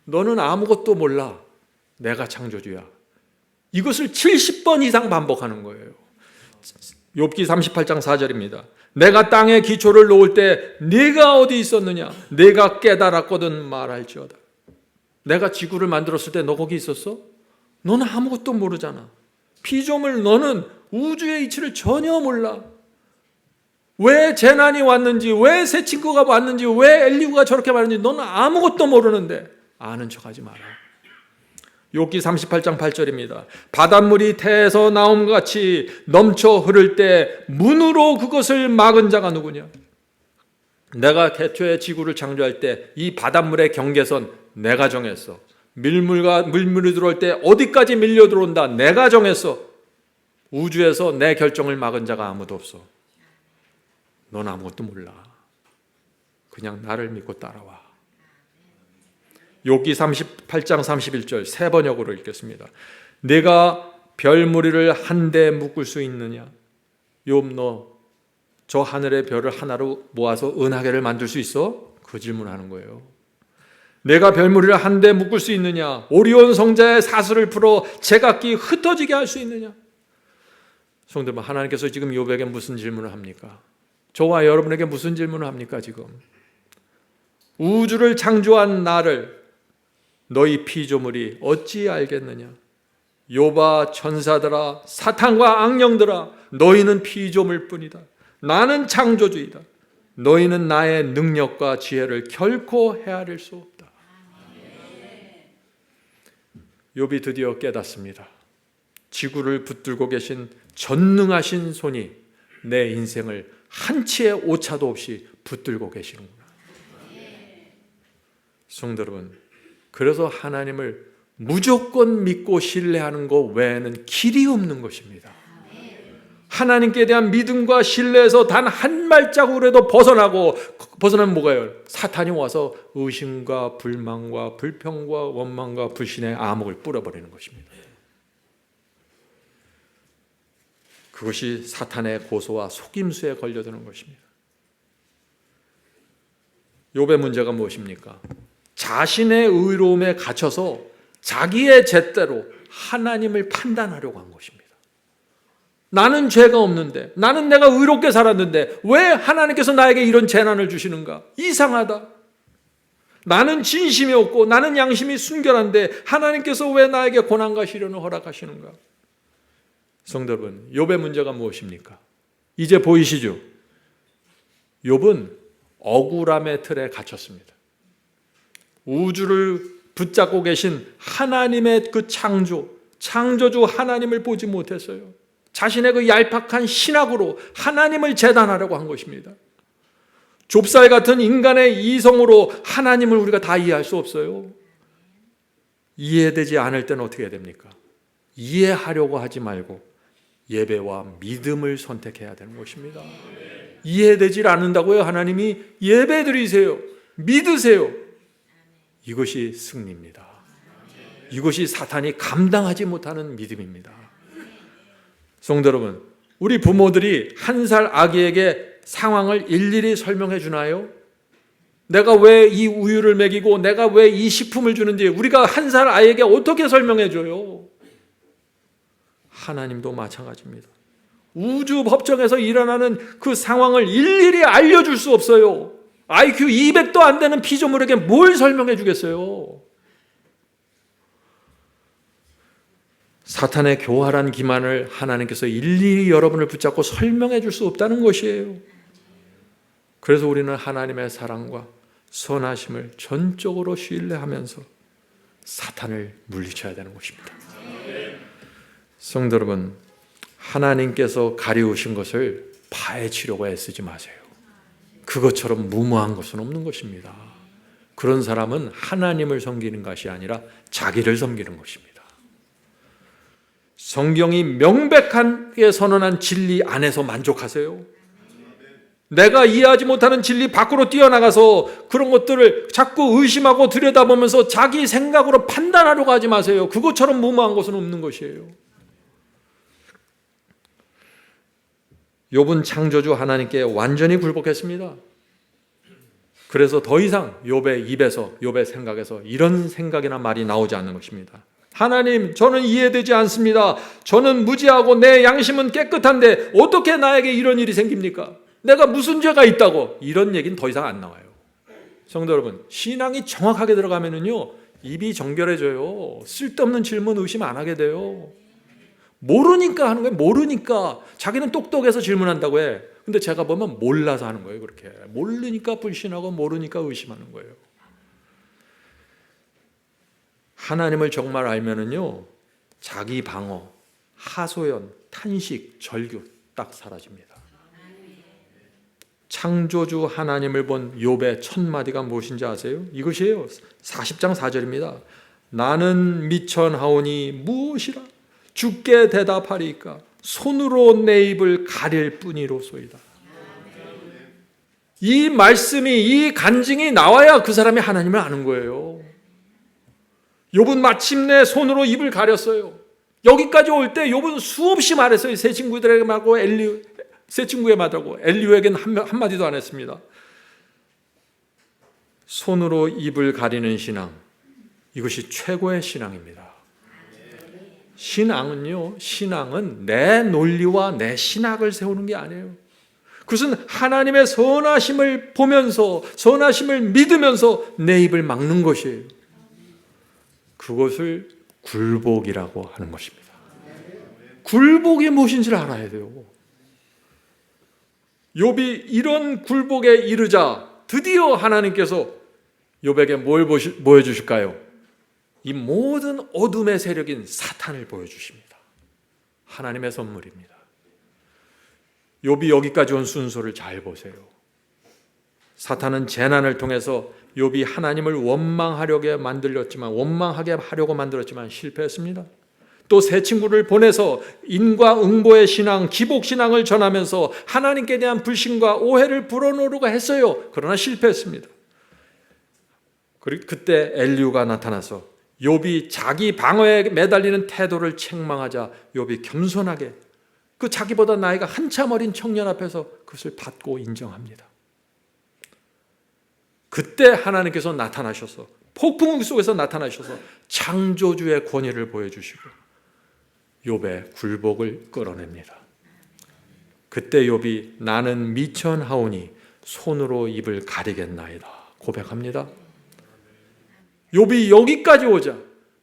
Speaker 1: 너는 아무것도 몰라. 내가 창조주야. 이것을 70번 이상 반복하는 거예요. 욥기 38장 4절입니다. 내가 땅에 기초를 놓을 때 네가 어디 있었느냐? 네가 깨달았거든 말할지어다. 내가 지구를 만들었을 때 너 거기 있었어? 너는 아무것도 모르잖아. 피조물 너는 우주의 이치를 전혀 몰라. 왜 재난이 왔는지, 왜 새 친구가 왔는지, 왜 엘리후가 저렇게 말하는지 너는 아무것도 모르는데 아는 척하지 마라. 욥기 38장 8절입니다. 바닷물이 태에서 나옴 같이 넘쳐 흐를 때 문으로 그것을 막은 자가 누구냐? 내가 태초에 지구를 창조할 때 이 바닷물의 경계선 내가 정했어. 물물이 들어올 때 어디까지 밀려 들어온다 내가 정했어. 우주에서 내 결정을 막은 자가 아무도 없어. 넌 아무것도 몰라. 그냥 나를 믿고 따라와. 욥기 38장 31절 세 번역으로 읽겠습니다. 내가 별무리를 한데 묶을 수 있느냐? 욥 너 저 하늘의 별을 하나로 모아서 은하계를 만들 수 있어? 그 질문하는 거예요. 내가 별무리를 한데 묶을 수 있느냐? 오리온 성자의 사슬을 풀어 제각기 흩어지게 할 수 있느냐? 성도분, 하나님께서 지금 욥에게 무슨 질문을 합니까? 저와 여러분에게 무슨 질문을 합니까? 지금 우주를 창조한 나를 너희 피조물이 어찌 알겠느냐? 욥아, 천사들아, 사탄과 악령들아, 너희는 피조물 뿐이다. 나는 창조주이다. 너희는 나의 능력과 지혜를 결코 헤아릴 수 없다. 욥이 드디어 깨닫습니다. 지구를 붙들고 계신 전능하신 손이 내 인생을 한치의 오차도 없이 붙들고 계시는구나. 성도 여러분, 그래서 하나님을 무조건 믿고 신뢰하는 것 외에는 길이 없는 것입니다. 하나님께 대한 믿음과 신뢰에서 단 한 발자국이라도 벗어나면 뭐가요? 사탄이 와서 의심과 불만과 불평과 원망과 불신의 암흑을 뿌려버리는 것입니다. 그것이 사탄의 고소와 속임수에 걸려드는 것입니다. 욥의 문제가 무엇입니까? 자신의 의로움에 갇혀서 자기의 잣대로 하나님을 판단하려고 한 것입니다. 나는 죄가 없는데, 나는 내가 의롭게 살았는데 왜 하나님께서 나에게 이런 재난을 주시는가? 이상하다. 나는 진심이 없고 나는 양심이 순결한데 하나님께서 왜 나에게 고난과 시련을 허락하시는가? 성도 여러분, 욥의 문제가 무엇입니까? 이제 보이시죠? 욥은 억울함의 틀에 갇혔습니다. 우주를 붙잡고 계신 하나님의 그 창조주 하나님을 보지 못했어요. 자신의 그 얄팍한 신학으로 하나님을 재단하려고 한 것입니다. 좁쌀 같은 인간의 이성으로 하나님을 우리가 다 이해할 수 없어요. 이해되지 않을 때는 어떻게 해야 됩니까? 이해하려고 하지 말고 예배와 믿음을 선택해야 되는 것입니다. 이해되질 않는다고요? 하나님이 예배 드리세요. 믿으세요. 이것이 승리입니다. 이것이 사탄이 감당하지 못하는 믿음입니다. 성도 여러분, 우리 부모들이 1살 아기에게 상황을 일일이 설명해 주나요? 내가 왜 이 우유를 먹이고 내가 왜 이 식품을 주는지 우리가 1살 아이에게 어떻게 설명해 줘요? 하나님도 마찬가지입니다. 우주 법정에서 일어나는 그 상황을 일일이 알려줄 수 없어요. IQ 200도 안 되는 피조물에게 뭘 설명해 주겠어요? 사탄의 교활한 기만을 하나님께서 일일이 여러분을 붙잡고 설명해 줄 수 없다는 것이에요. 그래서 우리는 하나님의 사랑과 선하심을 전적으로 신뢰하면서 사탄을 물리쳐야 되는 것입니다. 성도 여러분, 하나님께서 가리우신 것을 파헤치려고 애쓰지 마세요. 그것처럼 무모한 것은 없는 것입니다. 그런 사람은 하나님을 섬기는 것이 아니라 자기를 섬기는 것입니다. 성경이 명백하게 선언한 진리 안에서 만족하세요. 내가 이해하지 못하는 진리 밖으로 뛰어나가서 그런 것들을 자꾸 의심하고 들여다보면서 자기 생각으로 판단하려고 하지 마세요. 그것처럼 무모한 것은 없는 것이에요. 욥은 창조주 하나님께 완전히 굴복했습니다. 그래서 더 이상 욥의 입에서, 욥의 생각에서 이런 생각이나 말이 나오지 않는 것입니다. 하나님, 저는 이해되지 않습니다. 저는 무지하고 내 양심은 깨끗한데 어떻게 나에게 이런 일이 생깁니까? 내가 무슨 죄가 있다고? 이런 얘기는 더 이상 안 나와요. 성도 여러분, 신앙이 정확하게 들어가면은요, 입이 정결해져요. 쓸데없는 질문 의심 안 하게 돼요. 모르니까 하는 거예요. 모르니까. 자기는 똑똑해서 질문한다고 해. 근데 제가 보면 몰라서 하는 거예요. 그렇게. 모르니까 불신하고 모르니까 의심하는 거예요. 하나님을 정말 알면은요, 자기 방어, 하소연, 탄식, 절규 딱 사라집니다. 창조주 하나님을 본 욥의 첫 마디가 무엇인지 아세요? 이것이에요. 40장 4절입니다. 나는 미천하오니 무엇이라 주께 대답하리까 손으로 내 입을 가릴 뿐이로소이다. 이 말씀이, 이 간증이 나와야 그 사람이 하나님을 아는 거예요. 욥은 마침내 손으로 입을 가렸어요. 여기까지 올 때 욥은 수없이 말했어요. 세 친구들에게 말하고 세 친구에 말하고 엘리후에게는 한마디도 안 했습니다. 손으로 입을 가리는 신앙, 이것이 최고의 신앙입니다. 신앙은 내 논리와 내 신학을 세우는 게 아니에요. 그것은 하나님의 선하심을 보면서, 선하심을 믿으면서 내 입을 막는 것이에요. 그것을 굴복이라고 하는 것입니다. 굴복이 무엇인지를 알아야 돼요. 욥이 이런 굴복에 이르자 드디어 하나님께서 욥에게 뭘 보여주실까요? 이 모든 어둠의 세력인 사탄을 보여주십니다. 하나님의 선물입니다. 욥이 여기까지 온 순서를 잘 보세요. 사탄은 재난을 통해서 욥이 하나님을 원망하게 하려고 만들었지만 실패했습니다. 또 세 친구를 보내서 인과응보의 신앙, 기복신앙을 전하면서 하나님께 대한 불신과 오해를 불어넣으려고 했어요. 그러나 실패했습니다. 그리고 그때 엘리후가 나타나서 욥이 자기 방어에 매달리는 태도를 책망하자 욥이 겸손하게 그 자기보다 나이가 한참 어린 청년 앞에서 그것을 받고 인정합니다. 그때 하나님께서 나타나셔서 폭풍 속에서 나타나셔서 창조주의 권위를 보여주시고 욥의 굴복을 끌어냅니다. 그때 욥이 나는 미천하오니 손으로 입을 가리겠나이다 고백합니다. 욥이 여기까지 오자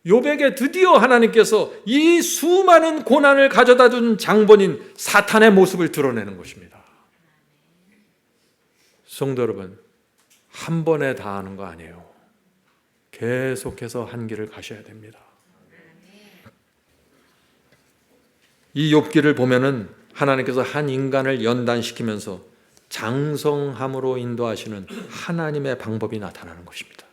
Speaker 1: 욥에게 드디어 하나님께서 이 수많은 고난을 가져다 준 장본인 사탄의 모습을 드러내는 것입니다. 성도 여러분, 한 번에 다 하는 거 아니에요. 계속해서 한 길을 가셔야 됩니다. 이 욥기를 보면은 하나님께서 한 인간을 연단시키면서 장성함으로 인도하시는 하나님의 방법이 나타나는 것입니다.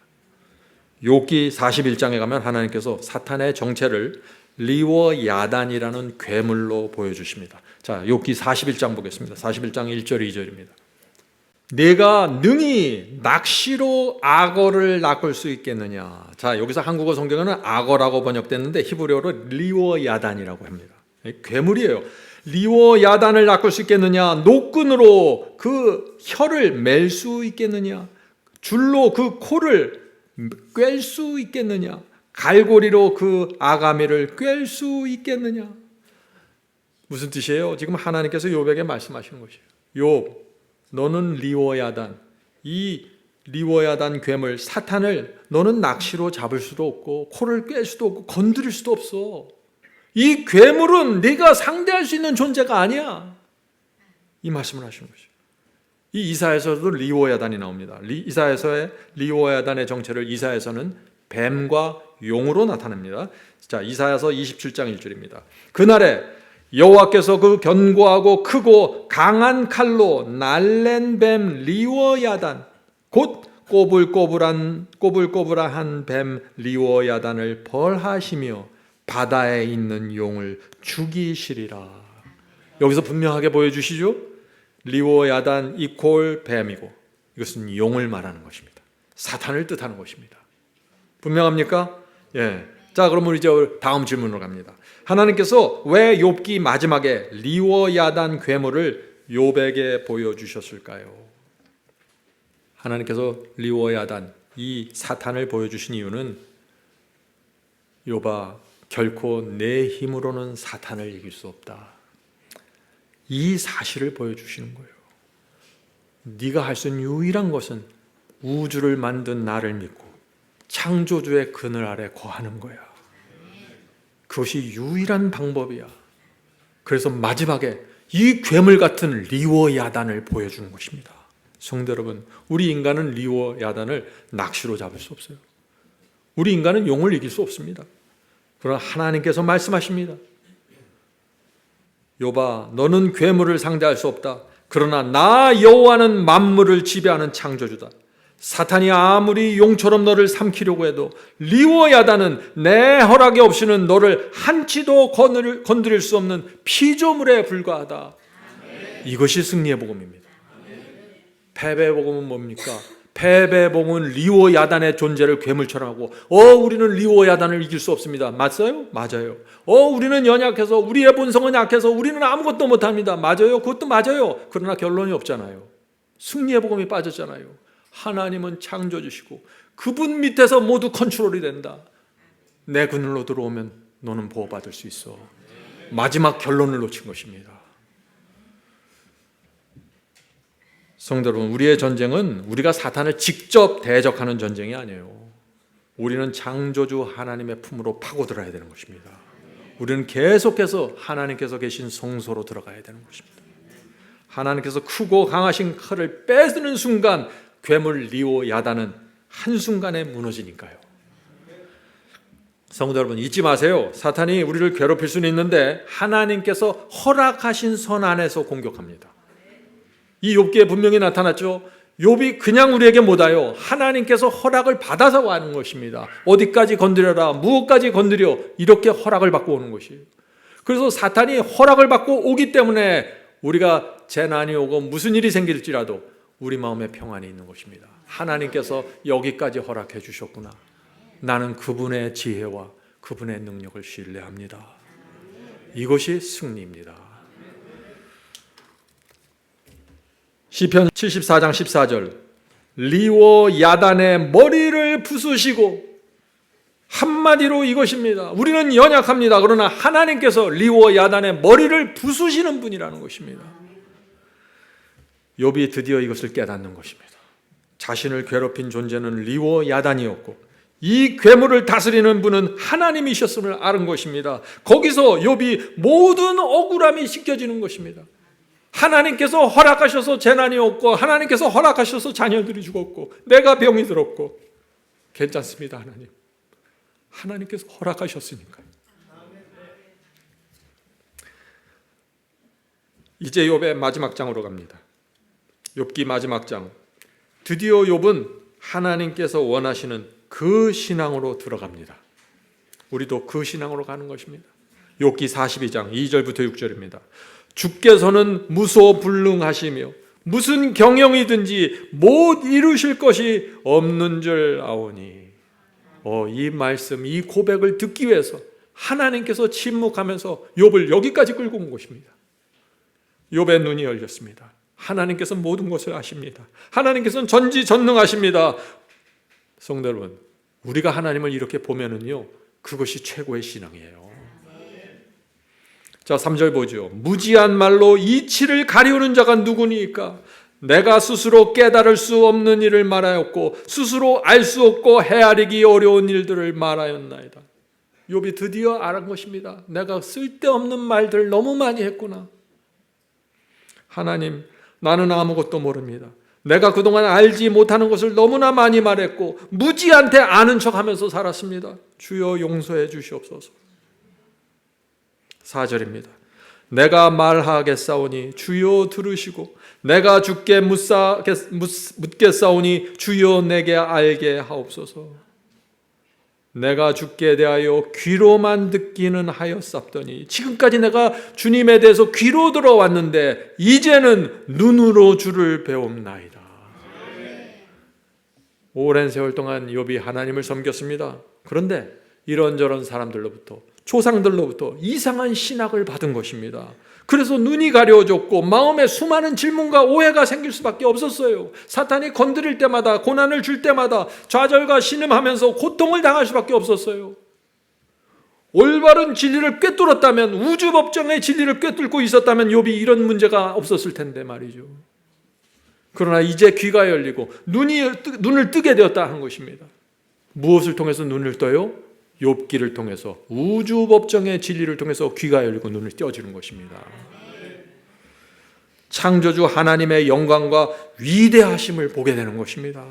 Speaker 1: 욥기 41장에 가면 하나님께서 사탄의 정체를 리워야단이라는 괴물로 보여주십니다. 자, 욥기 41장 보겠습니다. 41장 1절 2절입니다. 내가 능히 낚시로 악어를 낚을 수 있겠느냐. 자, 여기서 한국어 성경에는 악어라고 번역됐는데 히브리어로 리워야단이라고 합니다. 괴물이에요. 리워야단을 낚을 수 있겠느냐. 노끈으로 그 혀를 맬 수 있겠느냐. 줄로 그 코를 꿰 수 있겠느냐. 갈고리로 그 아가미를 꿰 수 있겠느냐. 무슨 뜻이에요? 지금 하나님께서 욥에게 말씀하시는 것이에요. 욥, 너는 리워야단, 이 리워야단 괴물 사탄을 너는 낚시로 잡을 수도 없고 코를 꿰 수도 없고 건드릴 수도 없어. 이 괴물은 네가 상대할 수 있는 존재가 아니야. 이 말씀을 하시는 것이에요. 이 이사야서도 리워야단이 나옵니다. 이사야서의 리워야단의 정체를 이사야서는 뱀과 용으로 나타냅니다. 자, 이사야서 27장 1절입니다. 그날에 여호와께서 그 견고하고 크고 강한 칼로 날랜 뱀 리워야단, 곧 꼬불꼬불한 뱀 리워야단을 벌하시며 바다에 있는 용을 죽이시리라. 여기서 분명하게 보여주시죠. 리워야단 이퀄 뱀이고 이것은 용을 말하는 것입니다. 사탄을 뜻하는 것입니다. 분명합니까? 예. 자, 그러면 이제 다음 질문으로 갑니다. 하나님께서 왜 욥기 마지막에 리워야단 괴물을 욥에게 보여주셨을까요? 하나님께서 리워야단, 이 사탄을 보여주신 이유는 욥아, 결코 내 힘으로는 사탄을 이길 수 없다. 이 사실을 보여주시는 거예요. 네가 할 수 있는 유일한 것은 우주를 만든 나를 믿고 창조주의 그늘 아래 거하는 거야. 그것이 유일한 방법이야. 그래서 마지막에 이 괴물 같은 리워야단을 보여주는 것입니다. 성도 여러분, 우리 인간은 리워야단을 낚시로 잡을 수 없어요. 우리 인간은 용을 이길 수 없습니다. 그러나 하나님께서 말씀하십니다. 욥아, 너는 괴물을 상대할 수 없다. 그러나 나 여호와는 만물을 지배하는 창조주다. 사탄이 아무리 용처럼 너를 삼키려고 해도 리워야단은 내 허락이 없이는 너를 한치도 건드릴 수 없는 피조물에 불과하다. 이것이 승리의 복음입니다. 패배의 복음은 뭡니까? 패배의 복음은 리워야단의 존재를 괴물처럼 하고 우리는 리워야단을 이길 수 없습니다. 맞아요? 맞아요. 우리는 연약해서 우리의 본성은 약해서 우리는 아무것도 못합니다. 맞아요? 그것도 맞아요. 그러나 결론이 없잖아요. 승리의 복음이 빠졌잖아요. 하나님은 창조주시고 그분 밑에서 모두 컨트롤이 된다. 내 그늘로 들어오면 너는 보호받을 수 있어. 마지막 결론을 놓친 것입니다. 성도 여러분, 우리의 전쟁은 우리가 사탄을 직접 대적하는 전쟁이 아니에요. 우리는 창조주 하나님의 품으로 파고들어야 되는 것입니다. 우리는 계속해서 하나님께서 계신 성소로 들어가야 되는 것입니다. 하나님께서 크고 강하신 칼을 빼드는 순간 괴물 리워야단은 한순간에 무너지니까요. 성도 여러분, 잊지 마세요. 사탄이 우리를 괴롭힐 수는 있는데 하나님께서 허락하신 선 안에서 공격합니다. 이 욥기에 분명히 나타났죠. 욥이 그냥 우리에게 못 와요. 하나님께서 허락을 받아서 와는 것입니다. 어디까지 건드려라, 무엇까지 건드려, 이렇게 허락을 받고 오는 것이에요. 그래서 사탄이 허락을 받고 오기 때문에 우리가 재난이 오고 무슨 일이 생길지라도 우리 마음에 평안이 있는 것입니다. 하나님께서 여기까지 허락해 주셨구나. 나는 그분의 지혜와 그분의 능력을 신뢰합니다. 이것이 승리입니다. 시편 74장 14절, 리워야단의 머리를 부수시고, 한마디로 이것입니다. 우리는 연약합니다. 그러나 하나님께서 리워야단의 머리를 부수시는 분이라는 것입니다. 욥이 드디어 이것을 깨닫는 것입니다. 자신을 괴롭힌 존재는 리워야단이었고 이 괴물을 다스리는 분은 하나님이셨음을 아는 것입니다. 거기서 욥이 모든 억울함이 씻겨지는 것입니다. 하나님께서 허락하셔서 재난이 없고 하나님께서 허락하셔서 자녀들이 죽었고 내가 병이 들었고 괜찮습니다. 하나님께서 허락하셨으니까요. 이제 욥의 마지막 장으로 갑니다. 욥기 마지막 장. 드디어 욥은 하나님께서 원하시는 그 신앙으로 들어갑니다. 우리도 그 신앙으로 가는 것입니다. 욥기 42장 2절부터 6절입니다. 주께서는 무소불능하시며 무슨 경영이든지 못 이루실 것이 없는 줄 아오니. 이 말씀, 이 고백을 듣기 위해서 하나님께서 침묵하면서 욥을 여기까지 끌고 온 것입니다. 욥의 눈이 열렸습니다. 하나님께서 모든 것을 아십니다. 하나님께서는 전지전능하십니다. 성도 여러분, 우리가 하나님을 이렇게 보면은요, 그것이 최고의 신앙이에요. 자, 3절 보죠. 무지한 말로 이치를 가리우는 자가 누구니까? 내가 스스로 깨달을 수 없는 일을 말하였고 스스로 알 수 없고 헤아리기 어려운 일들을 말하였나이다. 욥이 드디어 알은 것입니다. 내가 쓸데없는 말들 너무 많이 했구나. 하나님, 나는 아무것도 모릅니다. 내가 그동안 알지 못하는 것을 너무나 많이 말했고 무지한테 아는 척하면서 살았습니다. 주여 용서해 주시옵소서. 4절입니다. 내가 말하겠사오니 주여 들으시고 내가 주께 묻겠사오니 주여 내게 알게 하옵소서. 내가 주께 대하여 귀로만 듣기는 하였사더니 지금까지 내가 주님에 대해서 귀로 들어왔는데 이제는 눈으로 주를 배움나이다. 오랜 세월 동안 욥이 하나님을 섬겼습니다. 그런데 이런저런 사람들로부터, 조상들로부터 이상한 신학을 받은 것입니다. 그래서 눈이 가려졌고 마음에 수많은 질문과 오해가 생길 수밖에 없었어요. 사탄이 건드릴 때마다, 고난을 줄 때마다 좌절과 신음하면서 고통을 당할 수밖에 없었어요. 올바른 진리를 꿰뚫었다면, 우주법정의 진리를 꿰뚫고 있었다면 욥이 이런 문제가 없었을 텐데 말이죠. 그러나 이제 귀가 열리고 눈을 뜨게 되었다 하는 것입니다. 무엇을 통해서 눈을 떠요? 욥기를 통해서, 우주법정의 진리를 통해서 귀가 열리고 눈을 떼어지는 것입니다. 창조주 하나님의 영광과 위대하심을 보게 되는 것입니다.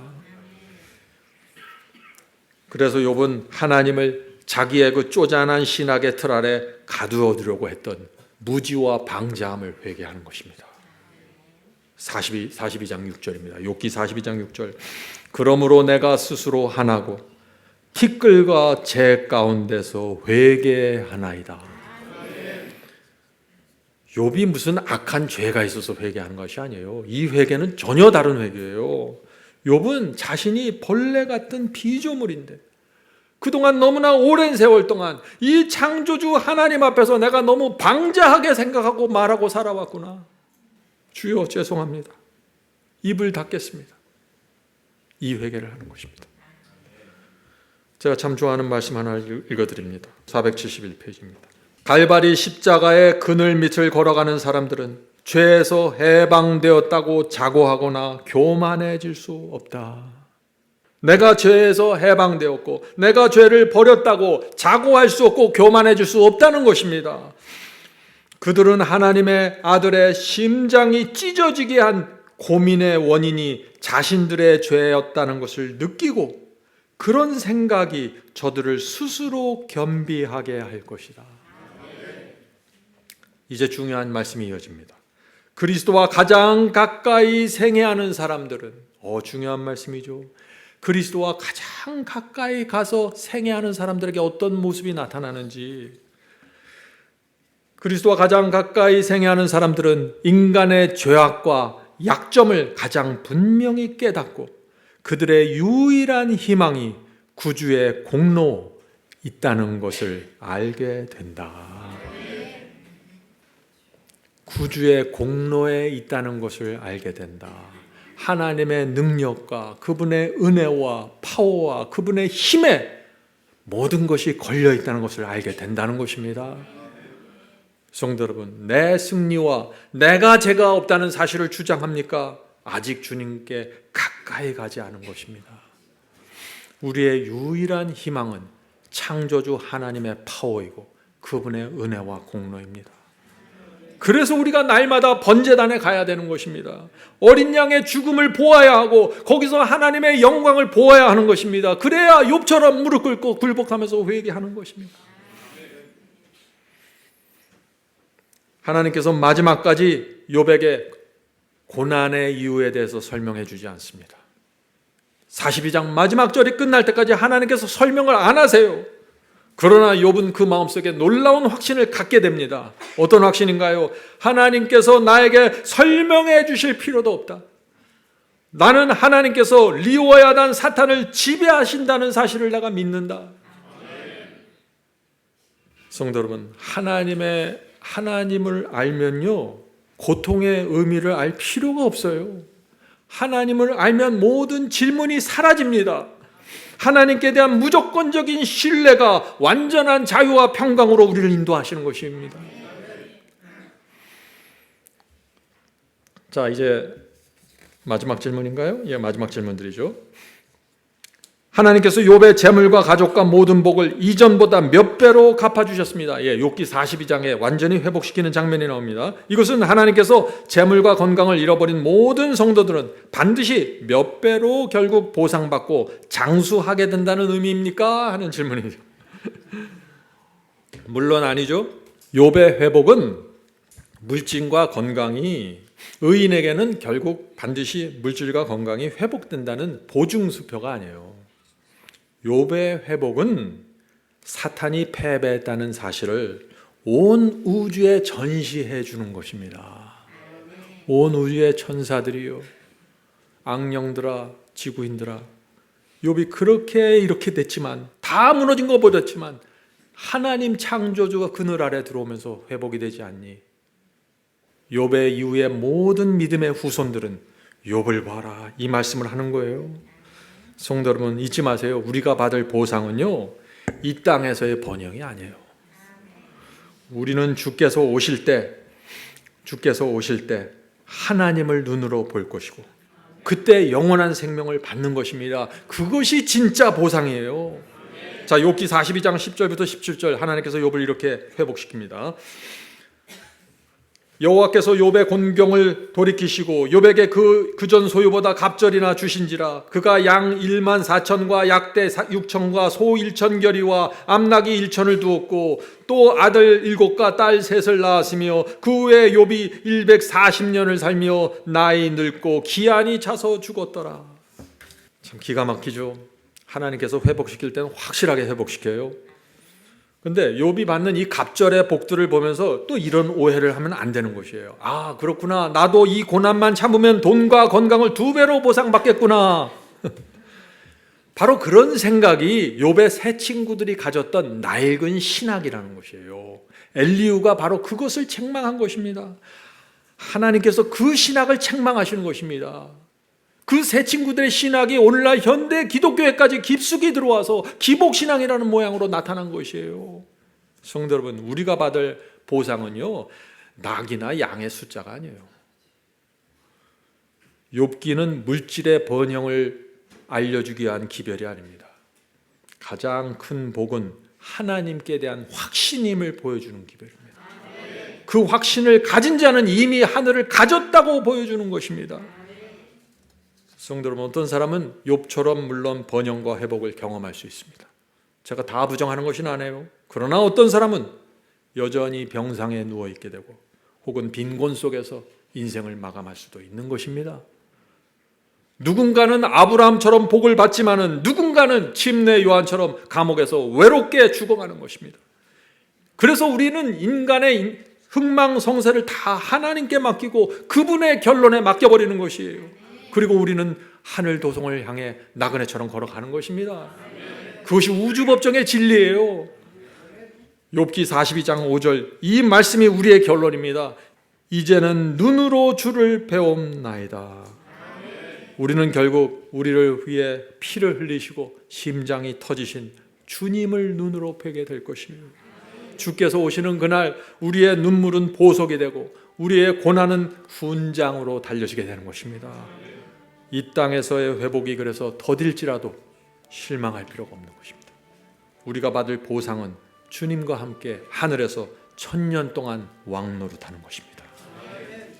Speaker 1: 그래서 욥은 하나님을 자기의 그 쪼잔한 신학의 틀 아래 가두어두려고 했던 무지와 방자함을 회개하는 것입니다. 42장 6절입니다. 욥기 42장 6절. 그러므로 내가 스스로 하나고 티끌과 재 가운데서 회개하나이다. 욥이 무슨 악한 죄가 있어서 회개하는 것이 아니에요. 이 회개는 전혀 다른 회개예요. 욥은 자신이 벌레 같은 피조물인데 그동안 너무나 오랜 세월 동안 이 창조주 하나님 앞에서 내가 너무 방자하게 생각하고 말하고 살아왔구나. 주여 죄송합니다. 입을 닫겠습니다. 이 회개를 하는 것입니다. 제가 참 좋아하는 말씀 하나 읽어드립니다. 471페이지입니다. 갈바리 십자가의 그늘 밑을 걸어가는 사람들은 죄에서 해방되었다고 자고하거나 교만해질 수 없다. 내가 죄에서 해방되었고 내가 죄를 버렸다고 자고할 수 없고 교만해질 수 없다는 것입니다. 그들은 하나님의 아들의 심장이 찢어지게 한 고민의 원인이 자신들의 죄였다는 것을 느끼고 그런 생각이 저들을 스스로 겸비하게 할 것이다. 이제 중요한 말씀이 이어집니다. 그리스도와 가장 가까이 생애하는 사람들은 중요한 말씀이죠. 그리스도와 가장 가까이 가서 생애하는 사람들에게 어떤 모습이 나타나는지, 그리스도와 가장 가까이 생애하는 사람들은 인간의 죄악과 약점을 가장 분명히 깨닫고 그들의 유일한 희망이 구주의 공로에 있다는 것을 알게 된다. 구주의 공로에 있다는 것을 알게 된다. 하나님의 능력과 그분의 은혜와 파워와 그분의 힘에 모든 것이 걸려 있다는 것을 알게 된다는 것입니다. 성도 여러분, 내 승리와 내가 죄가 없다는 사실을 주장합니까? 아직 주님께 가까이 가지 않은 것입니다. 우리의 유일한 희망은 창조주 하나님의 파워이고 그분의 은혜와 공로입니다. 그래서 우리가 날마다 번제단에 가야 되는 것입니다. 어린 양의 죽음을 보아야 하고 거기서 하나님의 영광을 보아야 하는 것입니다. 그래야 욥처럼 무릎 꿇고 굴복하면서 회개하는 것입니다. 하나님께서 마지막까지 욥에게 고난의 이유에 대해서 설명해 주지 않습니다. 42장 마지막 절이 끝날 때까지 하나님께서 설명을 안 하세요. 그러나 욥은 그 마음속에 놀라운 확신을 갖게 됩니다. 어떤 확신인가요? 하나님께서 나에게 설명해 주실 필요도 없다. 나는 하나님께서 리워야단 사탄을 지배하신다는 사실을 내가 믿는다. 성도 여러분, 하나님을 알면요, 고통의 의미를 알 필요가 없어요. 하나님을 알면 모든 질문이 사라집니다. 하나님께 대한 무조건적인 신뢰가 완전한 자유와 평강으로 우리를 인도하시는 것입니다. 자, 이제 마지막 질문인가요? 예, 마지막 질문들이죠. 하나님께서 욥의 재물과 가족과 모든 복을 이전보다 몇 배로 갚아주셨습니다. 예, 욥기 42장에 완전히 회복시키는 장면이 나옵니다. 이것은 하나님께서 재물과 건강을 잃어버린 모든 성도들은 반드시 몇 배로 결국 보상받고 장수하게 된다는 의미입니까? 하는 질문이죠. 물론 아니죠. 욥의 회복은 물질과 건강이 의인에게는 결국 반드시 물질과 건강이 회복된다는 보증수표가 아니에요. 욥의 회복은 사탄이 패배했다는 사실을 온 우주에 전시해 주는 것입니다. 온 우주의 천사들이요, 악령들아, 지구인들아, 욥이 그렇게 이렇게 됐지만, 다 무너진 거 보았지만 하나님 창조주가 그늘 아래 들어오면서 회복이 되지 않니? 욥의 이후의 모든 믿음의 후손들은 욥을 봐라, 이 말씀을 하는 거예요. 성도 여러분, 잊지 마세요. 우리가 받을 보상은요, 이 땅에서의 번영이 아니에요. 우리는 주께서 오실 때 하나님을 눈으로 볼 것이고, 그때 영원한 생명을 받는 것입니다. 그것이 진짜 보상이에요. 자, 욥기 42장 10절부터 17절, 하나님께서 욥을 이렇게 회복시킵니다. 여호와께서 욥의 곤경을 돌이키시고 욥에게 그전 소유보다 갑절이나 주신지라. 그가 양 1만 4천과 약대 6천과 소 1천결이와 암나귀 1천을 두었고 또 아들 7과 딸 3을 낳았으며 그 후에 욥이 140년을 살며 나이 늙고 기한이 차서 죽었더라. 참 기가 막히죠. 하나님께서 회복시킬 때는 확실하게 회복시켜요. 근데 욥이 받는 이 갑절의 복들을 보면서 또 이런 오해를 하면 안 되는 것이에요. 아, 그렇구나. 나도 이 고난만 참으면 돈과 건강을 2배로 보상받겠구나. 바로 그런 생각이 욥의 세 친구들이 가졌던 낡은 신학이라는 것이에요. 엘리후가 바로 그것을 책망한 것입니다. 하나님께서 그 신학을 책망하시는 것입니다. 그 세 친구들의 신학이 오늘날 현대 기독교에까지 깊숙이 들어와서 기복신앙이라는 모양으로 나타난 것이에요. 성도 여러분, 우리가 받을 보상은요, 낙이나 양의 숫자가 아니에요. 욥기는 물질의 번영을 알려주기 위한 기별이 아닙니다. 가장 큰 복은 하나님께 대한 확신임을 보여주는 기별입니다. 그 확신을 가진 자는 이미 하늘을 가졌다고 보여주는 것입니다. 성도 여러분, 어떤 사람은 욥처럼 물론 번영과 회복을 경험할 수 있습니다. 제가 다 부정하는 것은 아니에요. 그러나 어떤 사람은 여전히 병상에 누워있게 되고 혹은 빈곤 속에서 인생을 마감할 수도 있는 것입니다. 누군가는 아브라함처럼 복을 받지만은 누군가는 침례 요한처럼 감옥에서 외롭게 죽어가는 것입니다. 그래서 우리는 인간의 흥망성쇠를 다 하나님께 맡기고 그분의 결론에 맡겨버리는 것이에요. 그리고 우리는 하늘 도성을 향해 나그네처럼 걸어가는 것입니다. 그것이 우주법정의 진리예요. 욥기 42장 5절, 이 말씀이 우리의 결론입니다. 이제는 눈으로 주를 배움나이다. 우리는 결국 우리를 위해 피를 흘리시고 심장이 터지신 주님을 눈으로 뵈게 될 것입니다. 주께서 오시는 그날 우리의 눈물은 보석이 되고 우리의 고난은 훈장으로 달려지게 되는 것입니다. 이 땅에서의 회복이 그래서 더딜지라도 실망할 필요가 없는 것입니다. 우리가 받을 보상은 주님과 함께 하늘에서 1000년 동안 왕노릇하는 것입니다.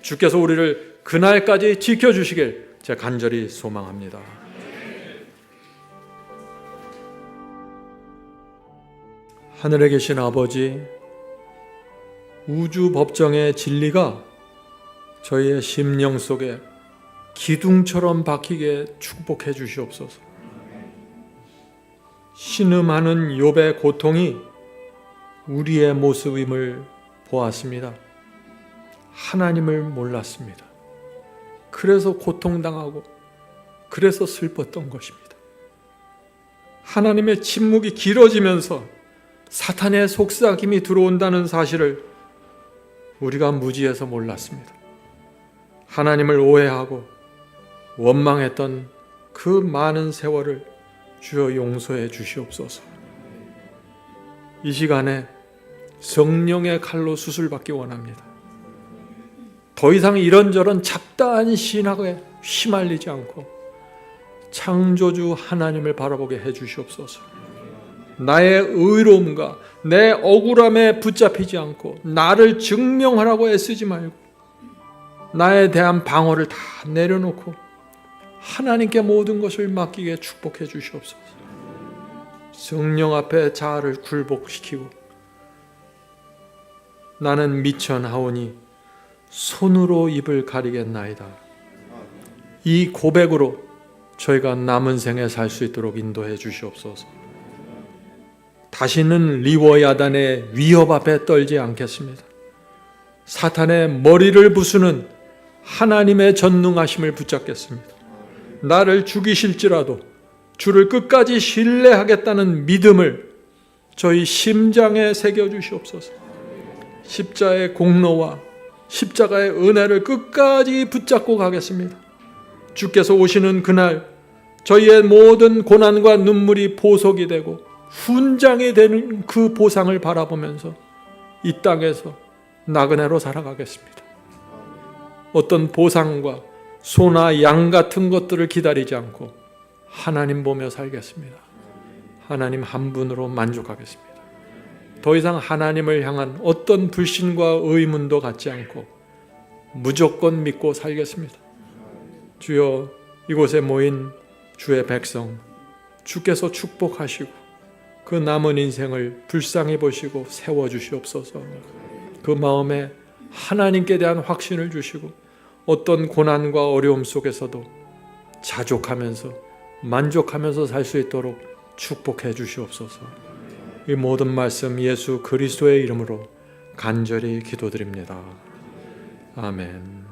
Speaker 1: 주께서 우리를 그날까지 지켜주시길 제가 간절히 소망합니다. 하늘에 계신 아버지, 우주 법정의 진리가 저희의 심령 속에 기둥처럼 박히게 축복해 주시옵소서. 신음하는 욥의 고통이 우리의 모습임을 보았습니다. 하나님을 몰랐습니다. 그래서 고통당하고 그래서 슬펐던 것입니다. 하나님의 침묵이 길어지면서 사탄의 속삭임이 들어온다는 사실을 우리가 무지해서 몰랐습니다. 하나님을 오해하고 원망했던 그 많은 세월을 주여 용서해 주시옵소서. 이 시간에 성령의 칼로 수술받기 원합니다. 더 이상 이런저런 잡다한 신학에 휘말리지 않고 창조주 하나님을 바라보게 해 주시옵소서. 나의 의로움과 내 억울함에 붙잡히지 않고 나를 증명하라고 애쓰지 말고 나에 대한 방어를 다 내려놓고 하나님께 모든 것을 맡기게 축복해 주시옵소서. 성령 앞에 자아를 굴복시키고 나는 미천하오니 손으로 입을 가리겠나이다. 이 고백으로 저희가 남은 생에 살 수 있도록 인도해 주시옵소서. 다시는 리워야단의 위협 앞에 떨지 않겠습니다. 사탄의 머리를 부수는 하나님의 전능하심을 붙잡겠습니다. 나를 죽이실지라도 주를 끝까지 신뢰하겠다는 믿음을 저희 심장에 새겨주시옵소서. 십자의 공로와 십자가의 은혜를 끝까지 붙잡고 가겠습니다. 주께서 오시는 그날 저희의 모든 고난과 눈물이 보석이 되고 훈장이 되는 그 보상을 바라보면서 이 땅에서 나그네로 살아가겠습니다. 어떤 보상과 소나 양 같은 것들을 기다리지 않고 하나님 보며 살겠습니다. 하나님 한 분으로 만족하겠습니다. 더 이상 하나님을 향한 어떤 불신과 의문도 갖지 않고 무조건 믿고 살겠습니다. 주여, 이곳에 모인 주의 백성, 주께서 축복하시고 그 남은 인생을 불쌍히 보시고 세워주시옵소서. 그 마음에 하나님께 대한 확신을 주시고 어떤 고난과 어려움 속에서도 자족하면서 만족하면서 살 수 있도록 축복해 주시옵소서. 이 모든 말씀 예수 그리스도의 이름으로 간절히 기도드립니다. 아멘.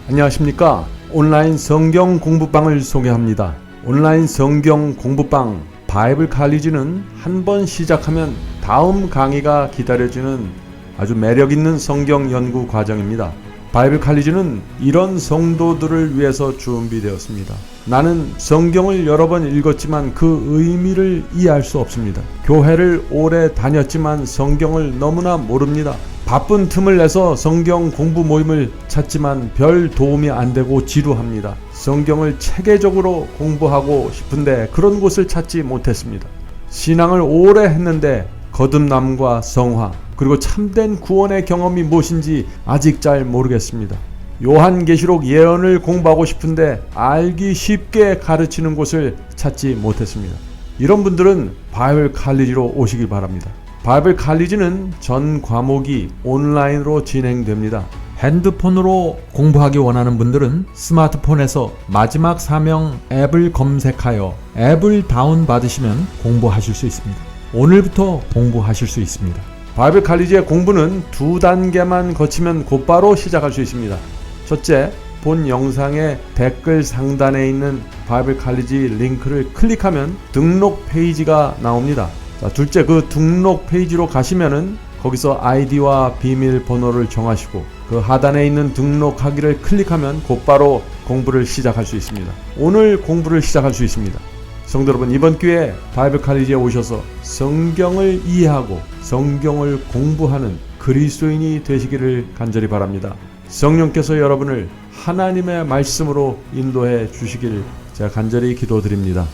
Speaker 7: 안녕하십니까. 온라인 성경 공부방을 소개합니다. 온라인 성경 공부방 바이블 칼리지는 한번 시작하면 다음 강의가 기다려지는 아주 매력있는 성경 연구 과정입니다. 바이블 칼리지는 이런 성도들을 위해서 준비되었습니다. 나는 성경을 여러 번 읽었지만 그 의미를 이해할 수 없습니다. 교회를 오래 다녔지만 성경을 너무나 모릅니다. 바쁜 틈을 내서 성경 공부 모임을 찾지만 별 도움이 안 되고 지루합니다. 성경을 체계적으로 공부하고 싶은데 그런 곳을 찾지 못했습니다. 신앙을 오래 했는데 거듭남과 성화 그리고 참된 구원의 경험이 무엇인지 아직 잘 모르겠습니다. 요한계시록 예언을 공부하고 싶은데 알기 쉽게 가르치는 곳을 찾지 못했습니다. 이런 분들은 바이블 칼리지로 오시길 바랍니다. 바이블 칼리지는 전 과목이 온라인으로 진행됩니다. 핸드폰으로 공부하기 원하는 분들은 스마트폰에서 마지막 사명 앱을 검색하여 앱을 다운받으시면 공부하실 수 있습니다. 오늘부터 공부하실 수 있습니다. 바이블 칼리지의 공부는 2단계만 거치면 곧바로 시작할 수 있습니다. 첫째, 본 영상의 댓글 상단에 있는 바이블 칼리지 링크를 클릭하면 등록 페이지가 나옵니다. 자, 둘째, 그 등록 페이지로 가시면은 거기서 아이디와 비밀번호를 정하시고 그 하단에 있는 등록하기를 클릭하면 곧바로 공부를 시작할 수 있습니다. 오늘 공부를 시작할 수 있습니다. 성도 여러분, 이번 기회에 바이블 칼리지에 오셔서 성경을 이해하고 성경을 공부하는 그리스도인이 되시기를 간절히 바랍니다. 성령께서 여러분을 하나님의 말씀으로 인도해 주시길 제가 간절히 기도드립니다.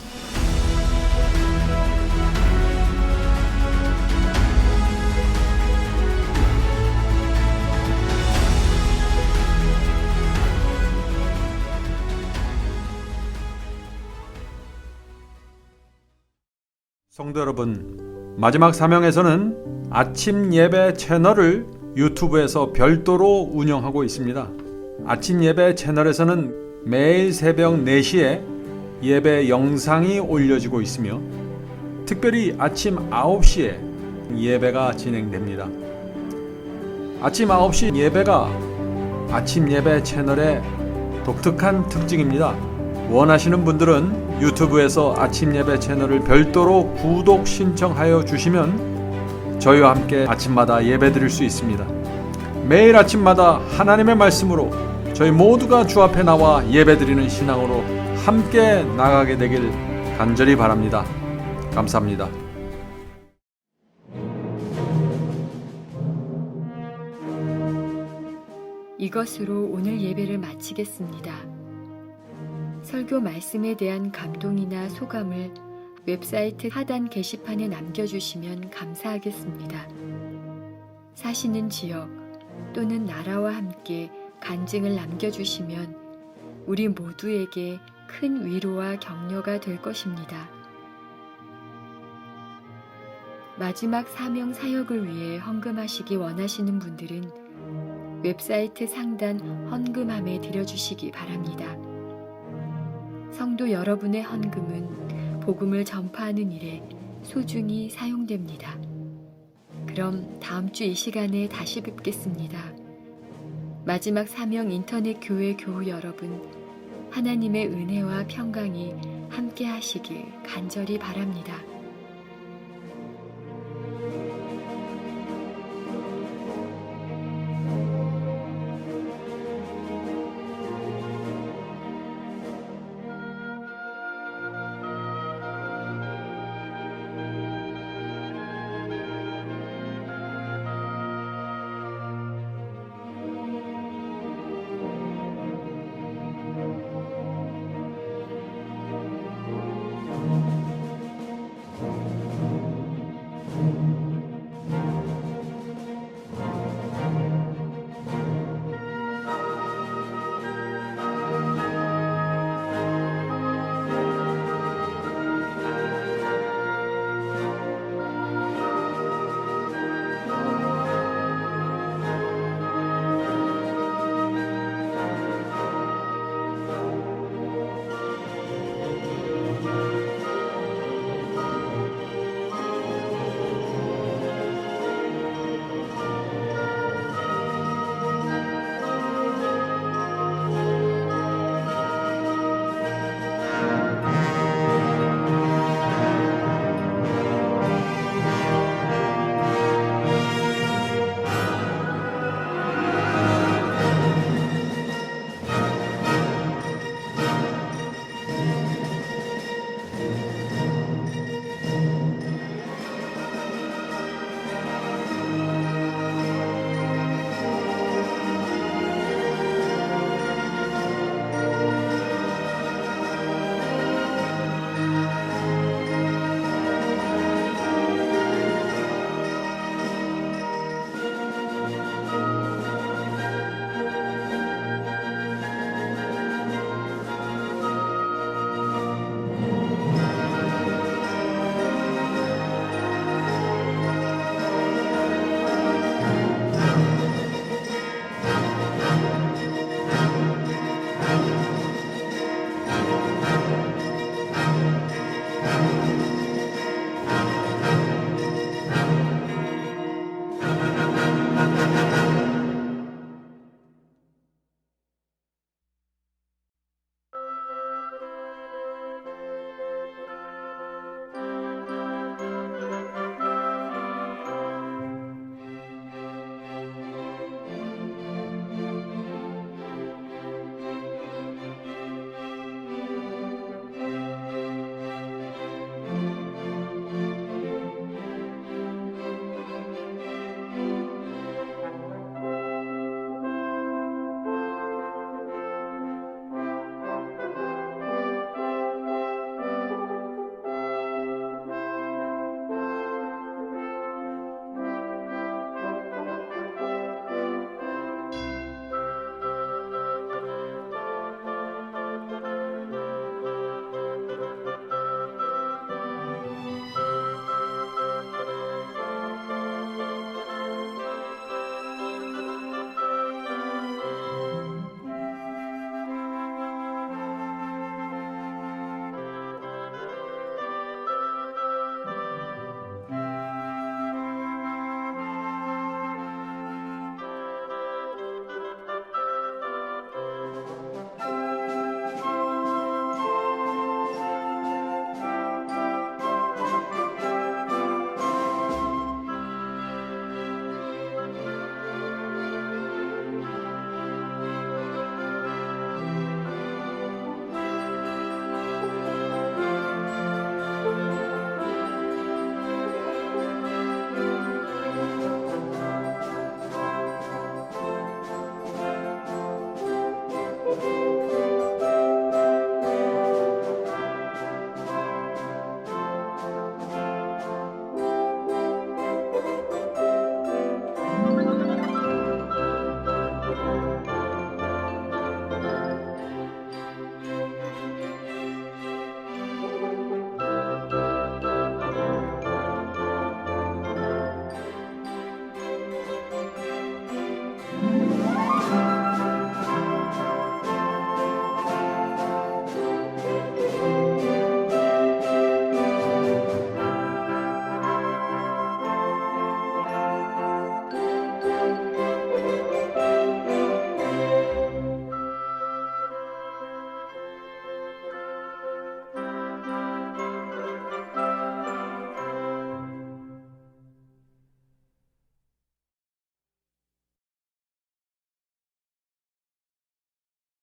Speaker 7: 성도 여러분, 마지막 사명에서는 아침 예배 채널을 유튜브에서 별도로 운영하고 있습니다. 아침 예배 채널에서는 매일 새벽 4시에 예배 영상이 올려지고 있으며 특별히 아침 9시에 예배가 진행됩니다. 아침 9시 예배가 아침 예배 채널의 독특한 특징입니다. 원하시는 분들은 유튜브에서 아침 예배 채널을 별도로 구독 신청하여 주시면 저희와 함께 아침마다 예배 드릴 수 있습니다. 매일 아침마다 하나님의 말씀으로 저희 모두가 주 앞에 나와 예배 드리는 신앙으로 함께 나가게 되길 간절히 바랍니다. 감사합니다.
Speaker 8: 이것으로 오늘 예배를 마치겠습니다. 설교 말씀에 대한 감동이나 소감을 웹사이트 하단 게시판에 남겨주시면 감사하겠습니다. 사시는 지역 또는 나라와 함께 간증을 남겨주시면 우리 모두에게 큰 위로와 격려가 될 것입니다. 마지막 사명 사역을 위해 헌금하시기 원하시는 분들은 웹사이트 상단 헌금함에 드려주시기 바랍니다. 성도 여러분의 헌금은 복음을 전파하는 일에 소중히 사용됩니다. 그럼 다음 주 이 시간에 다시 뵙겠습니다. 마지막 사명 인터넷 교회 교우 여러분, 하나님의 은혜와 평강이 함께 하시길 간절히 바랍니다.